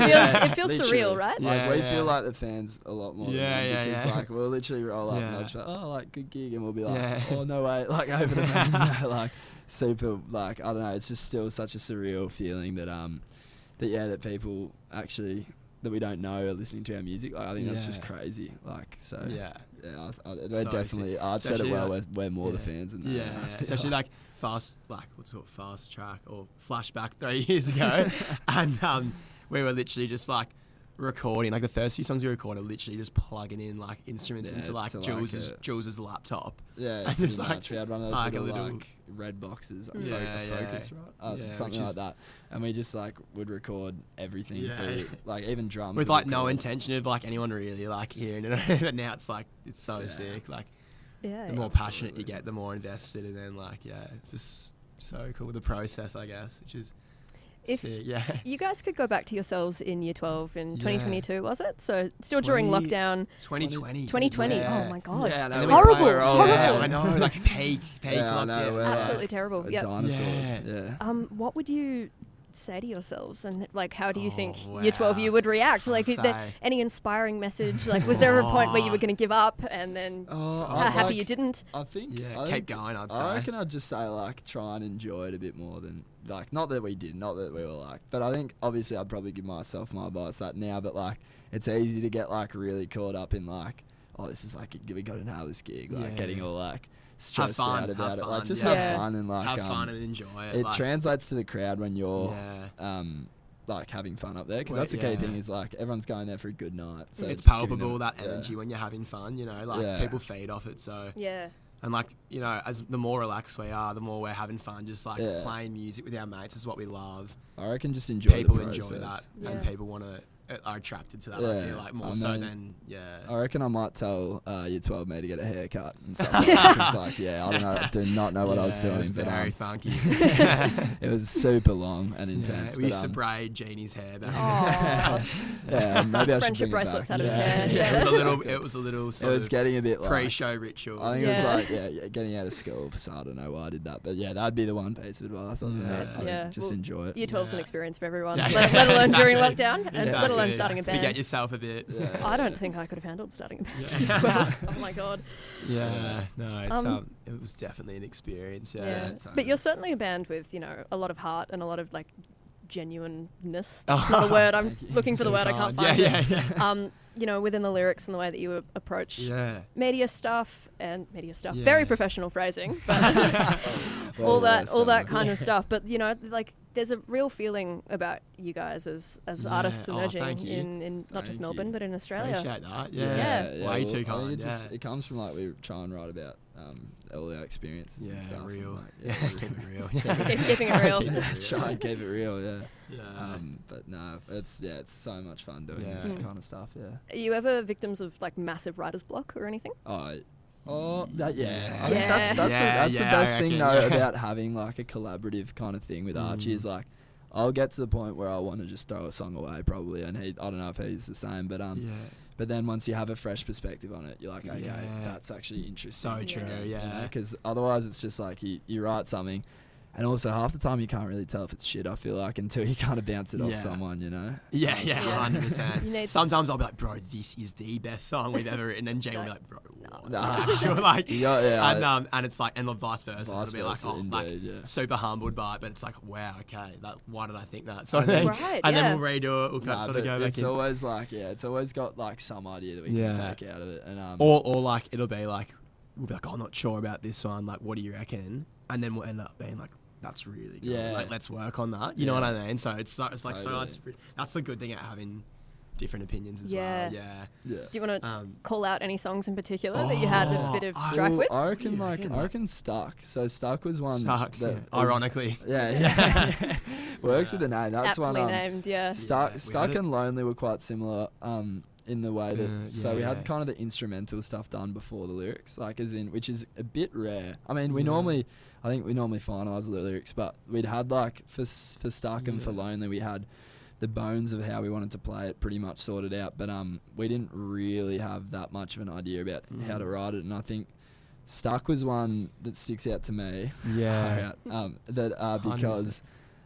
feels surreal, right? Like we feel like the fans a lot more. Because like we'll literally roll up and they'll just be like, oh, like good gig, and we'll be like, oh no way, like over the moon, like super, like I don't know, it's just still such a surreal feeling that people actually that we don't know are listening to our music. Like I think that's just crazy. Like we're definitely. I've said it well. We're more the fans than that. Especially like fast track or flashback 3 years ago, and we were literally just like recording, like the first few songs we recorded, literally just plugging in like instruments into like Jules's laptop. And just like we had one of those little like red boxes, Focus, right? Something like that. And we just like would record everything, through, like even drums with like no intention of like anyone really like hearing it. But now it's like it's so sick. Like the more passionate you get, the more invested, and then like it's just so cool, the process, I guess, which is. If you guys could go back to yourselves in year 12 in 2022, was it? So still during lockdown. 2020. 2020. Oh my god. Horrible. Horrible. I know, like peak lockdown. Absolutely terrible. Dinosaurs. What would you say to yourselves, and like how do you think year 12 you would react? Like any inspiring message? Like was there a point where you were going to give up and then how happy you didn't? I think keep going, I'd say. I reckon I'd just say like try and enjoy it a bit more than like, not that we did, not that we were like, but I think obviously I'd probably give myself my advice that now, but like it's easy to get like really caught up in like, oh, this is like we got to nail this gig, like getting all like stressed out about it. Like just have fun and like have fun and enjoy it. It translates to the crowd when you're like having fun up there, because Well, that's the key yeah. thing, is like everyone's going there for a good night. So It's just giving palpable, them- that energy when you're having fun, you know, like Yeah. people feed off it. So, Yeah. and like, you know, as the more relaxed we are, the more we're having fun. Just like Yeah. playing music with our mates is what we love. I reckon just enjoy People the enjoy process. that, and Yeah. people are attracted to that. I Yeah, feel like I more so mean, than I reckon I might tell year 12 me to get a haircut and stuff like that. It's like, yeah, I don't know, do not know what I was doing, It was but very funky. it was super long and intense. We but, used to braid Jeannie's hair back. Oh, yeah, maybe I should Friendship bring bracelets it back. out of his yeah. hair. Yeah, Yeah. it was a little It sort was of getting a bit like pre-show ritual. I think it was Yeah. like yeah, getting out of school, so I don't know why I did that, but yeah, that'd be the one piece of advice. Other than that, I think Yeah. just Well, enjoy it. Year 12's an Yeah. experience for everyone, Yeah, let yeah, alone during exactly. lockdown, and let alone Exactly. starting a band. Forget yourself a bit. Yeah. I don't think I could have handled starting a band at year 12. Oh my god. Yeah, no, it's Um, it was definitely an experience. Yeah. Yeah, totally. But you're certainly a band with, you know, a lot of heart and a lot of like genuineness. That's not a word. I'm Thank you. looking for the word. I can't find yeah, it. yeah. You know, within the lyrics and the way that you approach Yeah. media stuff. Yeah. Very professional phrasing, but Well, all that yeah, kind of stuff. But you know, like there's a real feeling about you guys as Yeah. artists Oh, emerging thank you. in not just Thank Melbourne you. but in Australia. Appreciate that. Yeah. Yeah. Way well, too I think kind. it comes from like we try and write about all our experiences and Yeah, stuff. and, real. like, Yeah, keep it real. Keeping it real. Try and keep it real, yeah. Yeah. But no, it's so much fun doing Yeah. this Mm. kind of stuff, yeah. Are you ever victims of like massive writer's block or anything? That yeah. Yeah. I think that's the Yeah, best I thing reckon, though yeah. about having like a collaborative kind of thing with Archie is like I'll get to the point where I want to just throw a song away probably, and I don't know if he's the same, but but then once you have a fresh perspective on it, you're like, okay, Yeah. that's actually interesting. So true, yeah. Because otherwise it's just like you write something, and also half the time you can't really tell if it's shit, I feel like, until you kind of bounce it off Yeah. someone, you know? Yeah, Yeah. 100%. You need- Sometimes I'll be like, bro, this is the best song we've ever written, and Jane will be like, bro, what? Nah. Actually, like, Yeah, and it's like, and the vice versa. Vice It'll be like, versa, oh, like indeed, yeah. super humbled by it, but it's like, wow, okay, why did I think that? Sort of thing. Right, And yeah. then we'll redo it. We'll Nah, sort of but go back it's in. always like, it's always got like some idea that we Yeah. can take out of it. And Or like, it'll be like, we'll be like, oh, I'm not sure about this one. Like, what do you reckon? And then we'll end up being like, that's really good. Yeah. Like, let's work on that. You know what Yeah. I mean? So it's like so Totally. hard to, that's the good thing at having different opinions as Yeah. well. Yeah. yeah. Do you want to Um, call out any songs in particular that you had a bit of strife with? I reckon What do you like reckon? I reckon Stuck. So Stuck was one Stuck, that yeah. was- Ironically. Yeah. Works with the name. That's Aptly one. named, yeah. Yeah, we Stuck had it. and Lonely were quite similar. In the way that so we yeah. had kind of the instrumental stuff done before the lyrics, like as in, which is a bit rare. I mean, we Yeah. I think we normally finalise the lyrics, but we'd had like for Stuck and for Yeah. Lonely, we had the bones of how we wanted to play it pretty much sorted out, but we didn't really have that much of an idea about how to write it, and I think Stuck was one that sticks out to me. Yeah.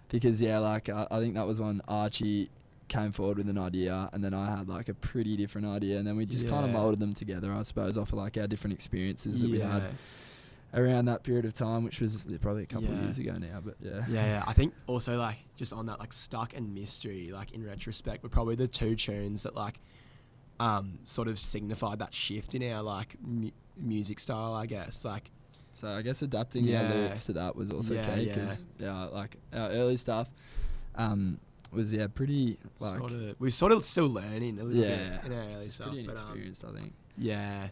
Because yeah, like I think that was one Archie came forward with an idea, and then I had like a pretty different idea, and then we just kind of Yeah. molded them together, I suppose, off of like our different experiences that we had Yeah. around that period of time, which was probably a couple of Yeah. years ago now, but yeah. Yeah. I think also like just on that, like Stuck and Mystery, like in retrospect, were probably the two tunes that like sort of signified that shift in our like music style, I guess. Like, So I guess adapting our Yeah. lyrics to that was also Yeah, key, because like our early stuff was pretty like we're sort of still learning a little Yeah. bit in our early stuff, pretty but inexperienced, I think. yeah.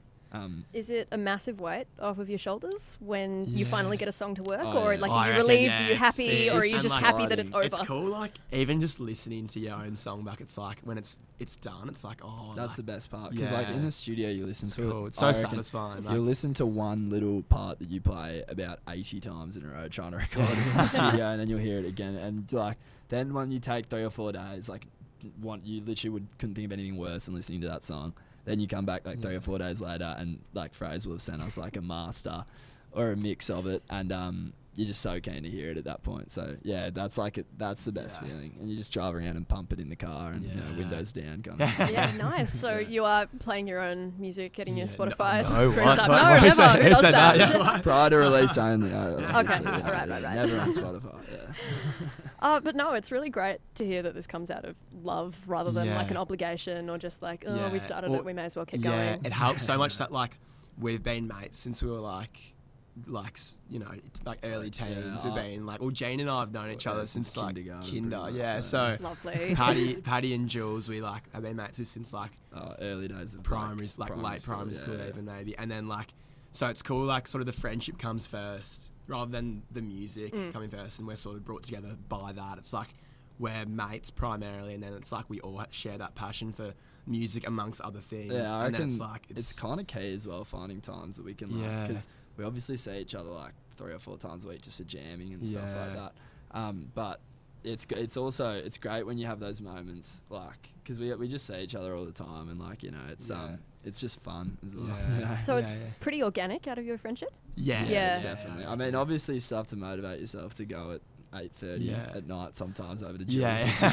Is it a massive weight off of your shoulders when you Yeah. finally get a song to work, Oh, or yeah. like I are you reckon, relieved? yeah, Are you happy, it's or are just- you and, just like, happy that it's over? It's cool, like even just listening to your own song back. It's like when it's done, it's like, oh, That's like, the best part, because like Yeah. in the studio you listen it's to cool. it. It's so I reckon satisfying. You'll Like, listen to one little part that you play about 80 times in a row trying to record it in the studio, and then you'll hear it again, and like then when you take 3 or 4 days, like you literally couldn't think of anything worse than listening to that song. Then you come back like 3 or 4 days later, and like Fraser will have sent us like a master or a mix of it, and you're just so keen to hear it at that point. So yeah, that's the best Yeah. feeling, and you just drive around and pump it in the car, and Yeah. windows down, kind of. Yeah, nice. So Yeah. you are playing your own music, getting your Yeah, Spotify. no, through what? time. What? No, Who never. said- Who who does said that? that? Yeah. Prior to release only. Okay, obviously, alright. Never on Spotify. Yeah. But no, it's really great to hear that this comes out of love rather than like Yeah. an obligation or just like, oh, Yeah. we started Or- it, we may as well keep yeah, going. it helps so much that like we've been mates since we were like like early teens. Yeah, We've been like, well, Jane and I have known each other since like kindergarten, kinder. pretty much, Yeah, yeah. so Lovely. Patty and Jules, we like have been mates since like early days of primary, late primary school yeah. even maybe, and then like, so it's cool, like sort of the friendship comes first rather than the music coming first, and we're sort of brought together by that. It's like we're mates primarily, and then it's like we all share that passion for music amongst other things. Yeah, I and reckon then it's like it's kind of key as well, finding times that we can like, because we obviously see each other like 3 or 4 times a week just for jamming and stuff like that. But it's also it's great when you have those moments, like, because we just see each other all the time, and like, you know, it's just fun as well. Yeah. You know? So it's pretty organic out of your friendship? Yeah, Definitely. I mean, obviously stuff to motivate yourself to go at 8:30 at night sometimes over to Jules. You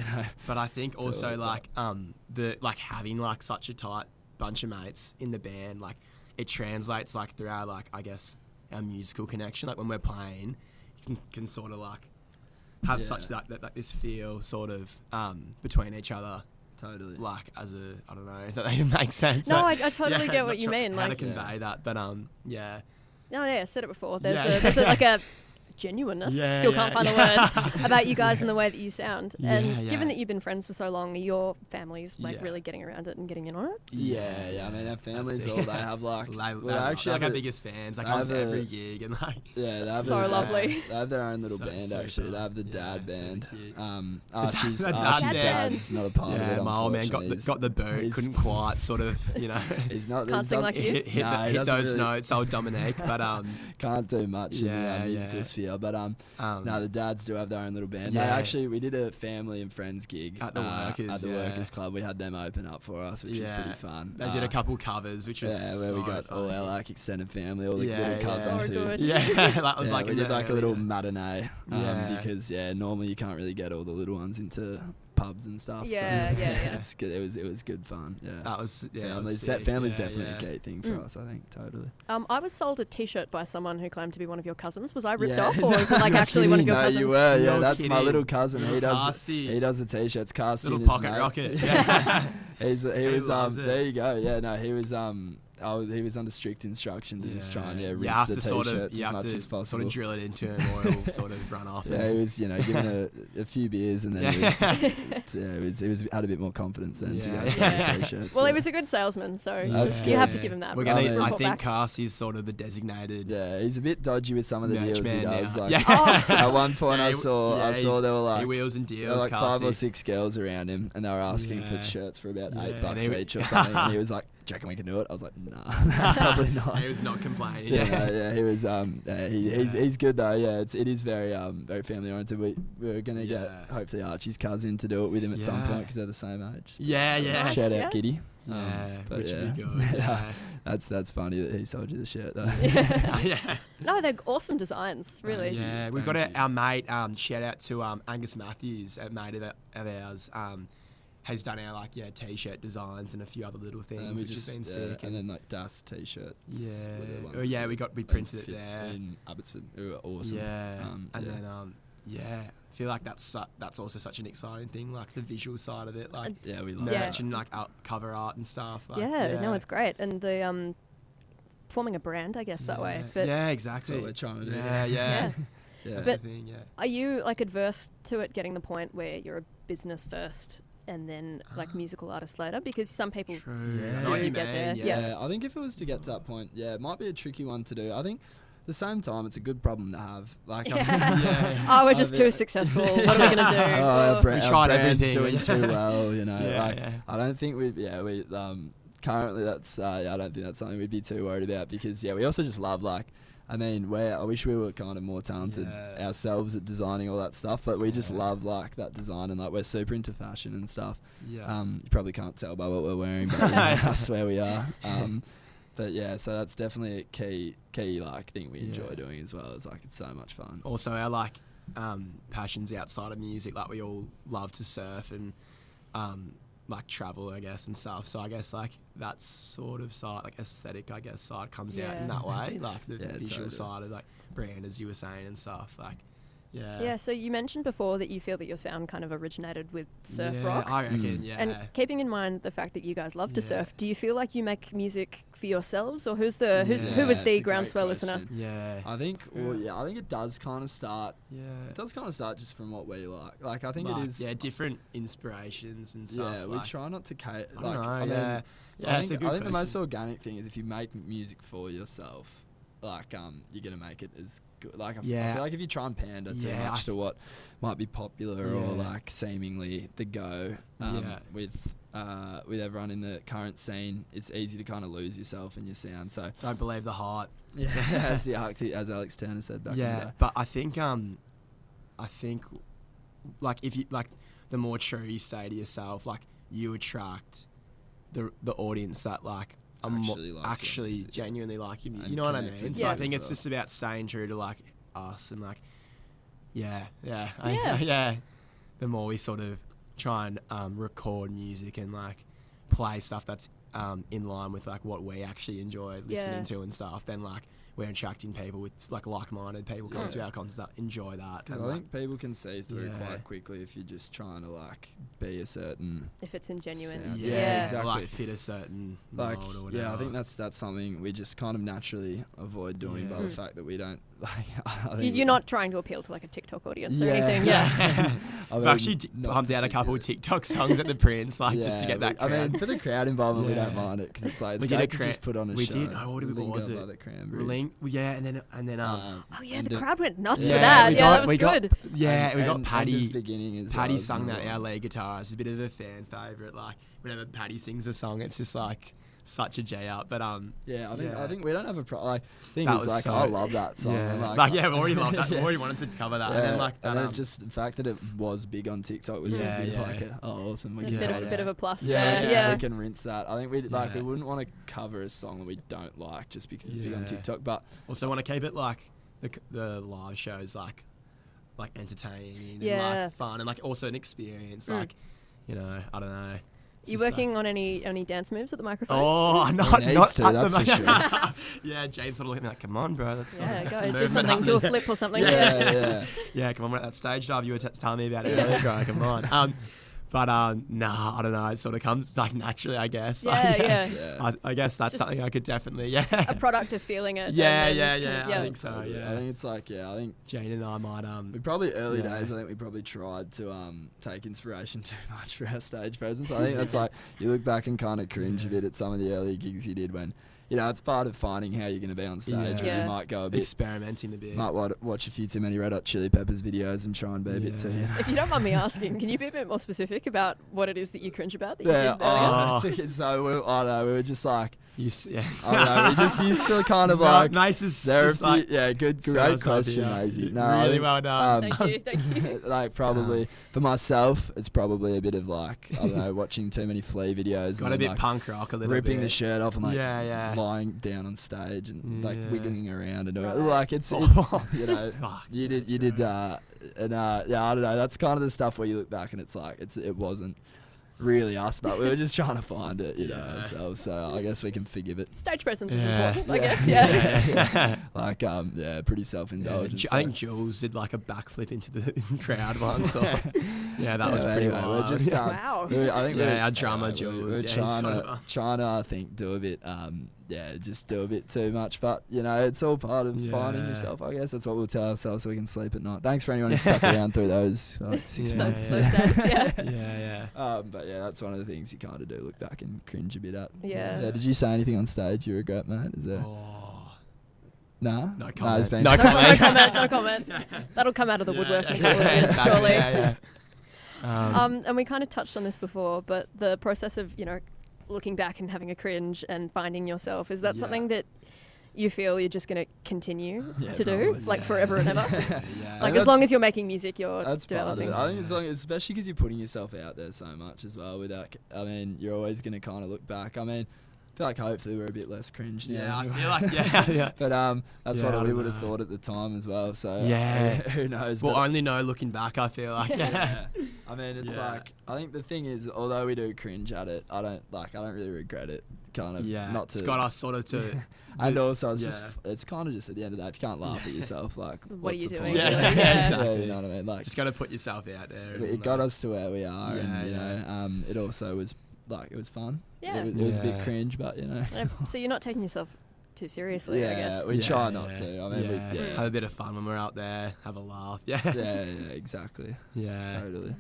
know. But I think also like the like having like such a tight bunch of mates in the band, like it translates like through our like, I guess, our musical connection. Like when we're playing, you can sort of like have such that this feel sort of between each other. Totally. Like as a, I don't know if that even makes sense. No, like, I totally get what you mean. How Like, to convey that, but yeah. No, yeah, I said it before. There's like a genuineness, Yeah, still can't find the yeah. word, about you guys and the way that you sound. And Yeah. given that you've been friends for so long, your family's like Yeah. really getting around it and getting in on it. Yeah. I mean, our families That's all it. they have like They actually like have our biggest fans. Like they come have to every a- gig and like. Yeah, they have So a- lovely. They have their own little So band super. actually. They have the dad Yeah, so band. cute. Archie's the dad Archie's band. dad's not a part of it. Yeah, my old man unfortunately. got the boot. He's- Couldn't quite sort of, you know. He's not. Can't he's sing not- like you? hit No, he hit doesn't those really- notes, old Dominic. But Can't do much in Yeah, the musical yeah. sphere. But no, the dads do have their own little band. Yeah. We did a family and friends gig At the Workers, at the yeah. Workers Club. We had them open up for us, which was pretty fun. They did a couple covers, which was where we so got all funny. our like extended family, all the Yeah, little yeah. cousins So who. good. Yeah, that was like we in did the like a early little days. matinee because normally you can't really get all the little ones into pubs and stuff. Yeah, so yeah. it's good. It was good fun. Yeah, That was families. sick. Family's Yeah, definitely yeah. a key thing for us. I think totally. I was sold a T-shirt by someone who claimed to be one of your cousins. Was I ripped Yeah. off, or is it like actually one of your no, cousins? you were. Yeah, You're that's my kidding. little cousin. He Little does. Casty. He does the t-shirts. Casty, Little and his pocket mate. rocket. Yeah. He was loves it. there you go. Yeah, no, he was he was under strict instruction to just try and you rinse have the to t-shirts sort of, as much as possible. sort of drill it into him, or it'll sort of run off. Yeah, he was, given a few beers, and then he was had a bit more confidence then to go Yeah. sell Yeah. the t-shirts. Well, so. he was a good salesman, so That's you good. have to give him that. We're gonna. I mean- I Report think back. Cassie's sort of the designated. Yeah, he's a bit dodgy with some of the deals he merch man does. now. Like, Yeah. At one point, Yeah, I saw there were like he wheels and there deals. were like 5 or Cassie. 6 girls around him, and they were asking for Yeah. shirts for about Yeah, $8 and he- each or something. And he was like, "Do you reckon we can do it?" I was like, "Nah, probably not." He was not complaining. Yeah, he was. He's good though. Yeah, it is very very family oriented. We're gonna get Yeah. hopefully Archie's cousin to do it with him at some Yeah. point because they're the same age. Yeah, Nice. yeah. Shout Yeah. out Giddy. Yeah, But which yeah. would be good. Yeah. That's funny that he sold you the shirt though. Yeah. No, they're awesome designs, really. Yeah, we've got our mate. Shout out to Angus Matthews, a mate of ours. Has done our t-shirt designs and a few other little And things, we which has been just sick. and then like Das t-shirts. Yeah. were the ones Oh, yeah, that we printed it fits there. in Abbotsford. They were awesome. Yeah, and yeah. then I feel like that's also such an exciting thing, like the visual side of it, like Yeah, we love merch Yeah. that. and like cover art and stuff. Like, Yeah, no, it's great, and the forming a brand, I guess, that way. But yeah, That's exactly. what we're trying to do. Yeah, yeah. Yeah. Yeah. That's But- the thing, yeah. are you like adverse to it getting the point where you're a business first and then like musical artist later? Because some people True. Yeah. I know do what you get mean, there. yeah. Yeah, I think if it was to get to that point, it might be a tricky one to do. I think at the same time, it's a good problem to have. Like, Yeah. Oh, we're just I've- too successful. What are we gonna do? Oh, Oh. our We tried brand's everything. doing too well, Yeah, like, yeah. I don't think we currently that's I don't think that's something we'd be too worried about because we also just love I wish we were kind of more talented Yeah. ourselves at designing all that stuff, but we just love that design and we're super into fashion and stuff. Yeah. You probably can't tell by what we're wearing, but I swear we are. But yeah, so that's definitely a key thing we enjoy doing as well. It's it's so much fun. Also, our passions outside of music, we all love to surf and travel, I guess, and stuff. So I guess that sort of side, aesthetic, I guess, side comes out in that way, the Yeah, visual totally. side of brand, as you were saying, and stuff. Yeah, so you mentioned before that you feel that your sound kind of originated with surf rock. I reckon, yeah. And keeping in mind the fact that you guys love to surf, do you feel like you make music for yourselves, or who is the Groundswell listener? Yeah. I think I think it does kind of start. Yeah. It does kind of start just from what we like. Like I think it is. Yeah, different inspirations and stuff. Yeah, we try not to cater. I think the most organic thing is if you make music for yourself, like you're gonna make it as good. Like I feel like if you try and pander too much to what might be popular or like seemingly the go with everyone in the current scene, it's easy to kind of lose yourself in your sound. So don't believe the hype. Yeah, as Alex Turner said back in the day. But I think like if you like, the more true you stay to yourself, like you attract the audience that like actually genuinely like you. You know what I mean? So I think it's just about staying true to like us and like the more we sort of try and record music and like play stuff that's in line with like what we actually enjoy listening to and stuff, then like we're attracting people with like like-minded people coming to our concerts that enjoy that. Because I think people can see through quite quickly if you're just trying to like be a certain. If it's ingenuine. Exactly. Like fit a certain mold or whatever. Yeah, I think that's something we just kind of naturally avoid doing by the fact that we don't like. So you're not trying to appeal to like a TikTok audience or anything. Yeah. I've actually pumped out a couple of TikTok songs at the Prince, like just to get that crowd. I mean, for the crowd involvement, we don't mind it because it's like it's great to just put on a show. We did. Oh, what was it? The crowd went nuts for that. That was good. We got Paddy. Beginning as Paddy sung that, our lead guitarist. It's a bit of a fan favourite. Like whenever Paddy sings a song, it's just like such a J up. But I think we don't have a like thing is like I love that song. We already loved that. We already wanted to cover that. And then just the fact that it was big on TikTok was just like awesome. We bit of a plus we can rinse that. I think we wouldn't want to cover a song that we don't like just because it's big on TikTok. But also want to keep it like the live shows like entertaining and like fun and like also an experience. Like I don't know. You working on any dance moves at the microphone? Oh, that's for sure. Yeah, Jane's sort of looking like, come on, bro. That's go do something, do a flip or something. Yeah, come on, we're at that stage dive you were telling me about earlier, bro. Come on. But I don't know. It sort of comes like naturally, I guess. I guess that's just something I could definitely. A product of feeling it. I think so. Yeah, I think it's like I think Jane and I might We probably early days. I think we probably tried to take inspiration too much for our stage presence. I think that's like you look back and kind of cringe a bit at some of the early gigs you did when. It's part of finding how you're going to be on stage. Where you might go a bit experimenting a bit. Might watch a few too many Red Hot Chili Peppers videos and try and be a bit too. If you don't mind me asking, can you be a bit more specific about what it is that you cringe about that you did earlier? So we were just like. I don't know, we just used to kind of like. Nice is just like. Great question, Maisie. No, really well done. Thank you. Like probably for myself, it's probably a bit of like I don't know, watching too many Flea videos. Got a bit punk rock, a little bit. Ripping the shirt off and like lying down on stage and like wiggling around and doing it. Like it's you did and I don't know. That's kind of the stuff where you look back and it's like it wasn't really us, but we were just trying to find it, ourselves. So I guess we can forgive it. Stage presence is important, I guess. Like, pretty self-indulgent. I think Jules did like a backflip into the crowd once. That was pretty wild. We're just, wow. I think our drummer Jules. We're trying to, I think, do a bit. Just do a bit too much, but it's all part of finding yourself. I guess that's what we'll tell ourselves so we can sleep at night. Thanks for anyone who stuck around through those 6 months. Those days, But that's one of the things you kind of do look back and cringe a bit at. Yeah. Did you say anything on stage you regret, mate? Is there? Nah? No comment. No comment. That'll come out of the woodwork in a couple of years, surely. And we kind of touched on this before, but the process of looking back and having a cringe and finding yourself, is that something that you feel you're just going to continue to do forever and ever? As long as you're making music, you're developing. I think especially because you're putting yourself out there so much as well. You're always going to kind of look back. I mean, feel like hopefully we're a bit less cringe now. Yeah, I feel like yeah. But that's Yeah, I what we don't would have know. thought at the time as well. So Yeah. who knows? We'll but- only know looking back. I feel like yeah. I mean, it's Yeah. like I think the thing is, although we do cringe at it, I don't really regret it. Kind of yeah. not to. It's got us sort of to. And also, it's Yeah. it's kind of just at the end of the day, if you can't laugh at yourself, like What are what's you the doing? point? Yeah, really? yeah, Yeah, exactly. you know what I mean. Like Just got to put yourself out there. it got us to where we are, Yeah, and you yeah. know, it also was like it was fun. Yeah. It was a bit Yeah. cringe, but you know. So you're not taking yourself too seriously, I guess. we Yeah, try not yeah. to. I mean, yeah. we, yeah. Have a bit of fun when we're out there. Have a laugh. Yeah. yeah, exactly, Yeah. totally.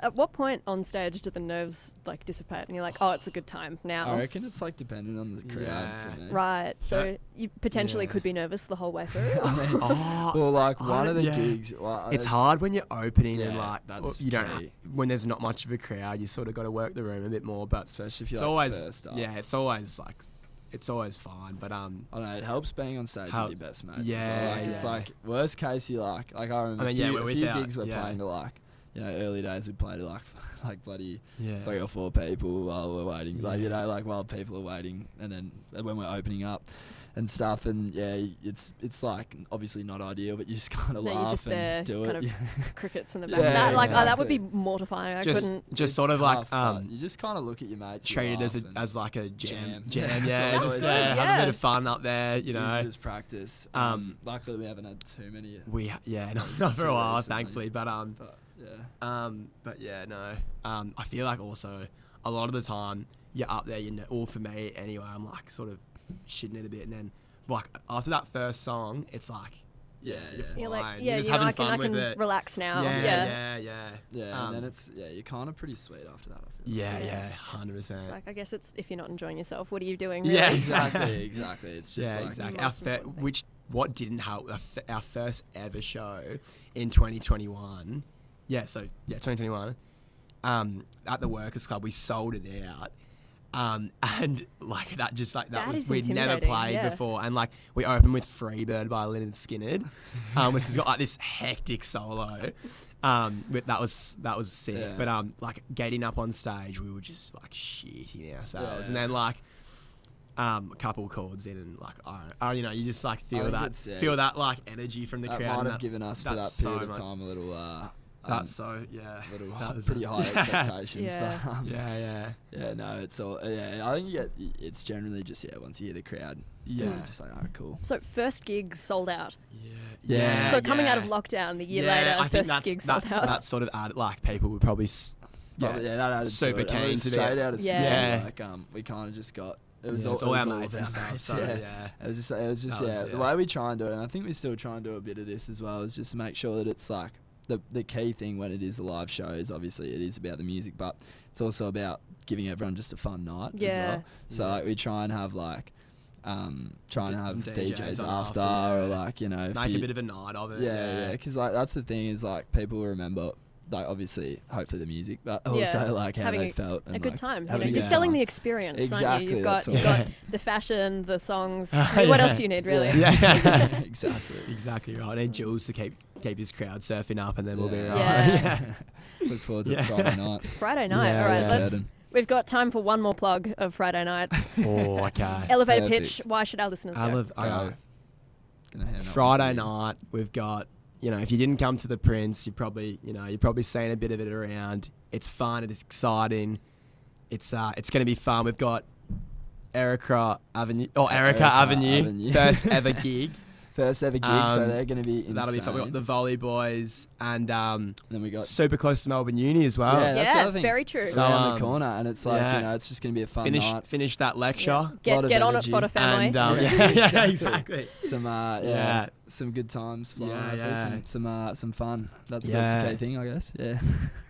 At what point on stage do the nerves like dissipate and you're like, oh, it's a good time now? I reckon it's like dependent on the crowd Yeah. for me. Right. So Yeah. you potentially Yeah. could be nervous the whole way through. I mean, Oh, well, like I one of the don't- yeah. gigs. Well, it's there's- hard when you're opening and Yeah, like that's you don't key. when there's not much of a crowd. You sort of got to work the room a bit more. But especially if you're it's like always first up. it's always like it's always fine. But I don't know, it helps being on stage Help- with your best mates. Yeah, as well. Like, it's yeah. like worst case you like I remember I mean, a yeah, few, we're a few without- gigs we're yeah. playing to like, you know, early days we played to like bloody yeah, 3 or 4 people while we're waiting, like, you Yeah. know, like while people are waiting, and then when we're opening up and stuff, and yeah, it's like obviously not ideal, but you just kind of No, you're laugh just there, and do kind it. of Yeah. crickets in the back. Yeah, that would be exactly. mortifying. I just couldn't. just It's sort of tough, like but you just kind of look at your mates, you treat it laugh and as like a jam. Jam. Yeah, That's just what I always say. have a Yeah. bit of fun up there. You know, use it as practice. Luckily we haven't had too many. not for a while, recently. thankfully. But yeah, no. I feel like also a lot of the time you're up there, all for me anyway, I'm like sort of shitting it a bit, and then like after that first song, it's like Yeah, you're yeah. You're flying. like, You're yeah, just you know, having I fun can with it. relax now. Yeah. Yeah, and then Um, you're kind of pretty sweet after that. I feel. Yeah, Yeah. 100%. It's like, I guess it's if you're not enjoying yourself, what are you doing? Yeah. really? Exactly. It's just Yeah, like exactly. most important thing. What didn't help our first ever show in 2021. 2021. At the Workers Club, we sold it out. And like that That was is we'd never intimidating, played yeah. before, and like we opened with Freebird by Lynyrd Skynyrd, which has got like this hectic solo. That was sick. Yeah. But like getting up on stage, we were just like shitting ourselves, Yeah. and then like a couple chords in, and like you know, you just like I think feel that like energy from the that crowd. might and have given us for that that's so period of much- time a little. That's so yeah. little That was- pretty high expectations. Yeah. But, Yeah. yeah, no, it's all. Yeah, I think it's generally just once you hear the crowd, Yeah. you're just like, oh, cool. So first gig sold out. Yeah. So coming out of lockdown, the year later, I think first gig sold out. That sort of added, like people would probably Probably, that added to super it. And it keen was to be- straight out of Yeah. school. Like we kind of just got. It was it's all our it was mates of and our stuff. mates, So yeah. It was just That was- the way we try and do it, and I think we still try and do a bit of this as well, is just to make sure that it's like the key thing when it is a live show is obviously it is about the music, but it's also about giving everyone just a fun night as Yeah. well. So Yeah. like we try and have like some DJs on after, after, or yeah. like, you know, make a bit of a night of it. yeah, because like that's the thing is like people will remember. Like obviously, hopefully the music, but also Yeah. like how Having they felt. a and, good like, time. You having know, a you're good selling time. the experience, aren't Exactly, you? You've that's got what- the fashion, the songs. I mean, what else do you need, really? Yeah. exactly. right. And Jules to keep his crowd surfing up, and then we'll be Yeah. right. Yeah. Look forward to Yeah. Friday night. Friday night. Yeah, All right, yeah. let's. We've got time for one more plug of Friday night. Oh, okay. Elevator Perfect. pitch. Why should our listeners go? Go. Okay. Gonna hand that one to Friday you. night, we've got, you know, if you didn't come to the Prince, you're probably seen a bit of it around. It's fun. It's exciting. It's going to be fun. We've got Erica Avenue, first ever gig. First ever gig, so they're going to be insane. That'll be fun. We've got the Volley Boys, and then we got super close to Melbourne Uni as well. Yeah, that's the Yeah, other thing. very true. It's So, around the corner, and it's like, yeah. you know, it's just going to be a fun Finish night. that lecture. lot Get of on it, energy. Fodder family. And Yeah, exactly. Some Yeah. some good times flying Yeah, over, yeah. some fun. That's Yeah. the key thing, I guess. Yeah.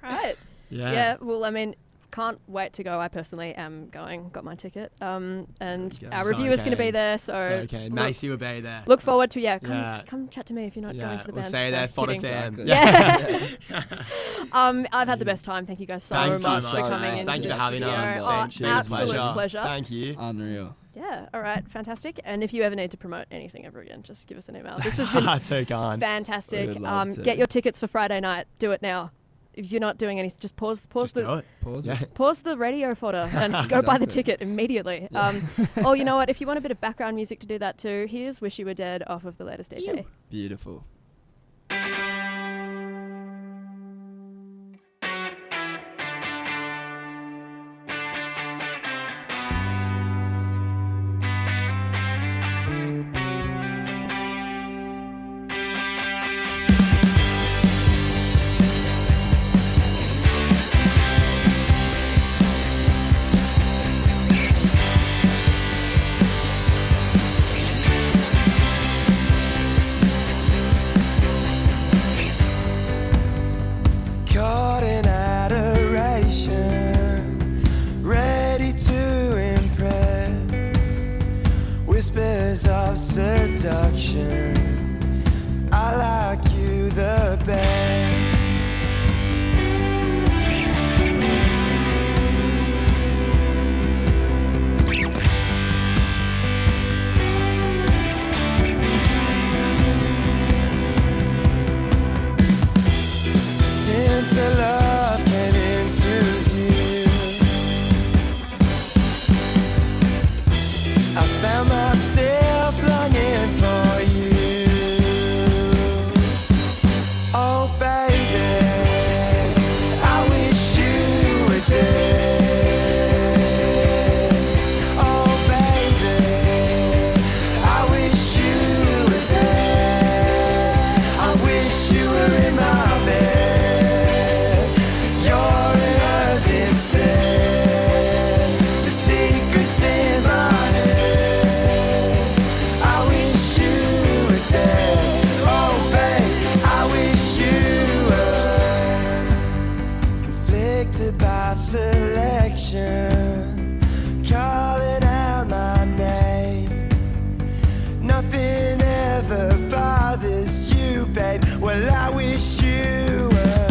Right. Yeah. Well, I mean, can't wait to go. I personally am going. Got my ticket. And go. our So review is going to be keen. there. So Okay, look- Macy will be there. Look forward to Yeah. come chat to me if you're not going for the we'll band. see you there, No, Fodder kidding. fam. Yeah. I've had the best time. Thank you guys so Thanks so much much. for coming guys. in. Thank you for having studio. us. Oh, Cheers, absolute pleasure. Thank you. Unreal. Yeah. All right. Fantastic. And if you ever need to promote anything ever again, just give us an email. This has been Too kind. fantastic. We would love to. Get your tickets for Friday night. Do it now. if you're not doing anything, just pause Just do the it. Pause Yeah. it. pause the radio fodder and go buy the Exactly. ticket immediately. Or you know what? If you want a bit of background music to do that too, here's "Wish You Were Dead" off of the latest EP. Beautiful. Caught in adoration, ready to impress, whispers of seduction. I like you the best. Since a love came into view, I found myself longing for you. Oh baby, I wish you were dead. Oh baby, I wish you were dead. I wish you were in my bed. The secret's in my head. I wish you were dead. Oh babe, I wish you were. Conflicted by selection, calling out my name. Nothing ever bothers you, babe. Well, I wish you were.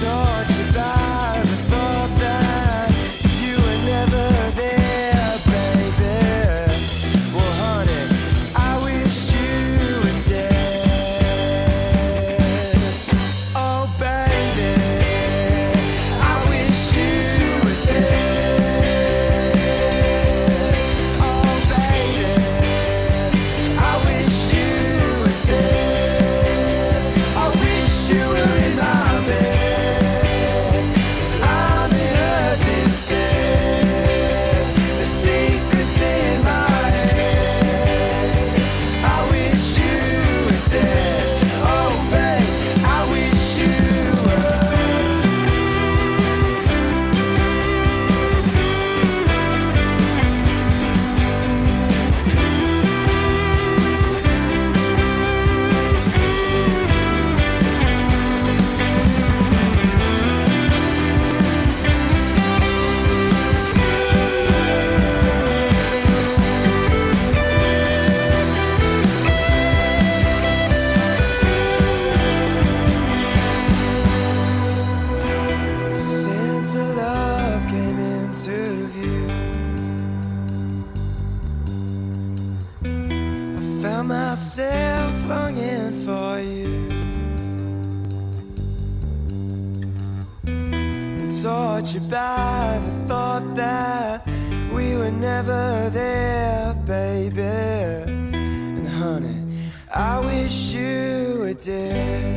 Tortured by the thought that you were never there, baby. Well, honey, I wish you were dead. Oh, baby, I wish you were dead. Oh, baby, I wish you were dead. I wish you were in my bed. Since a love came into view, I found myself longing for you, and tortured by the thought that we were never there, baby. And honey, I wish you were dead.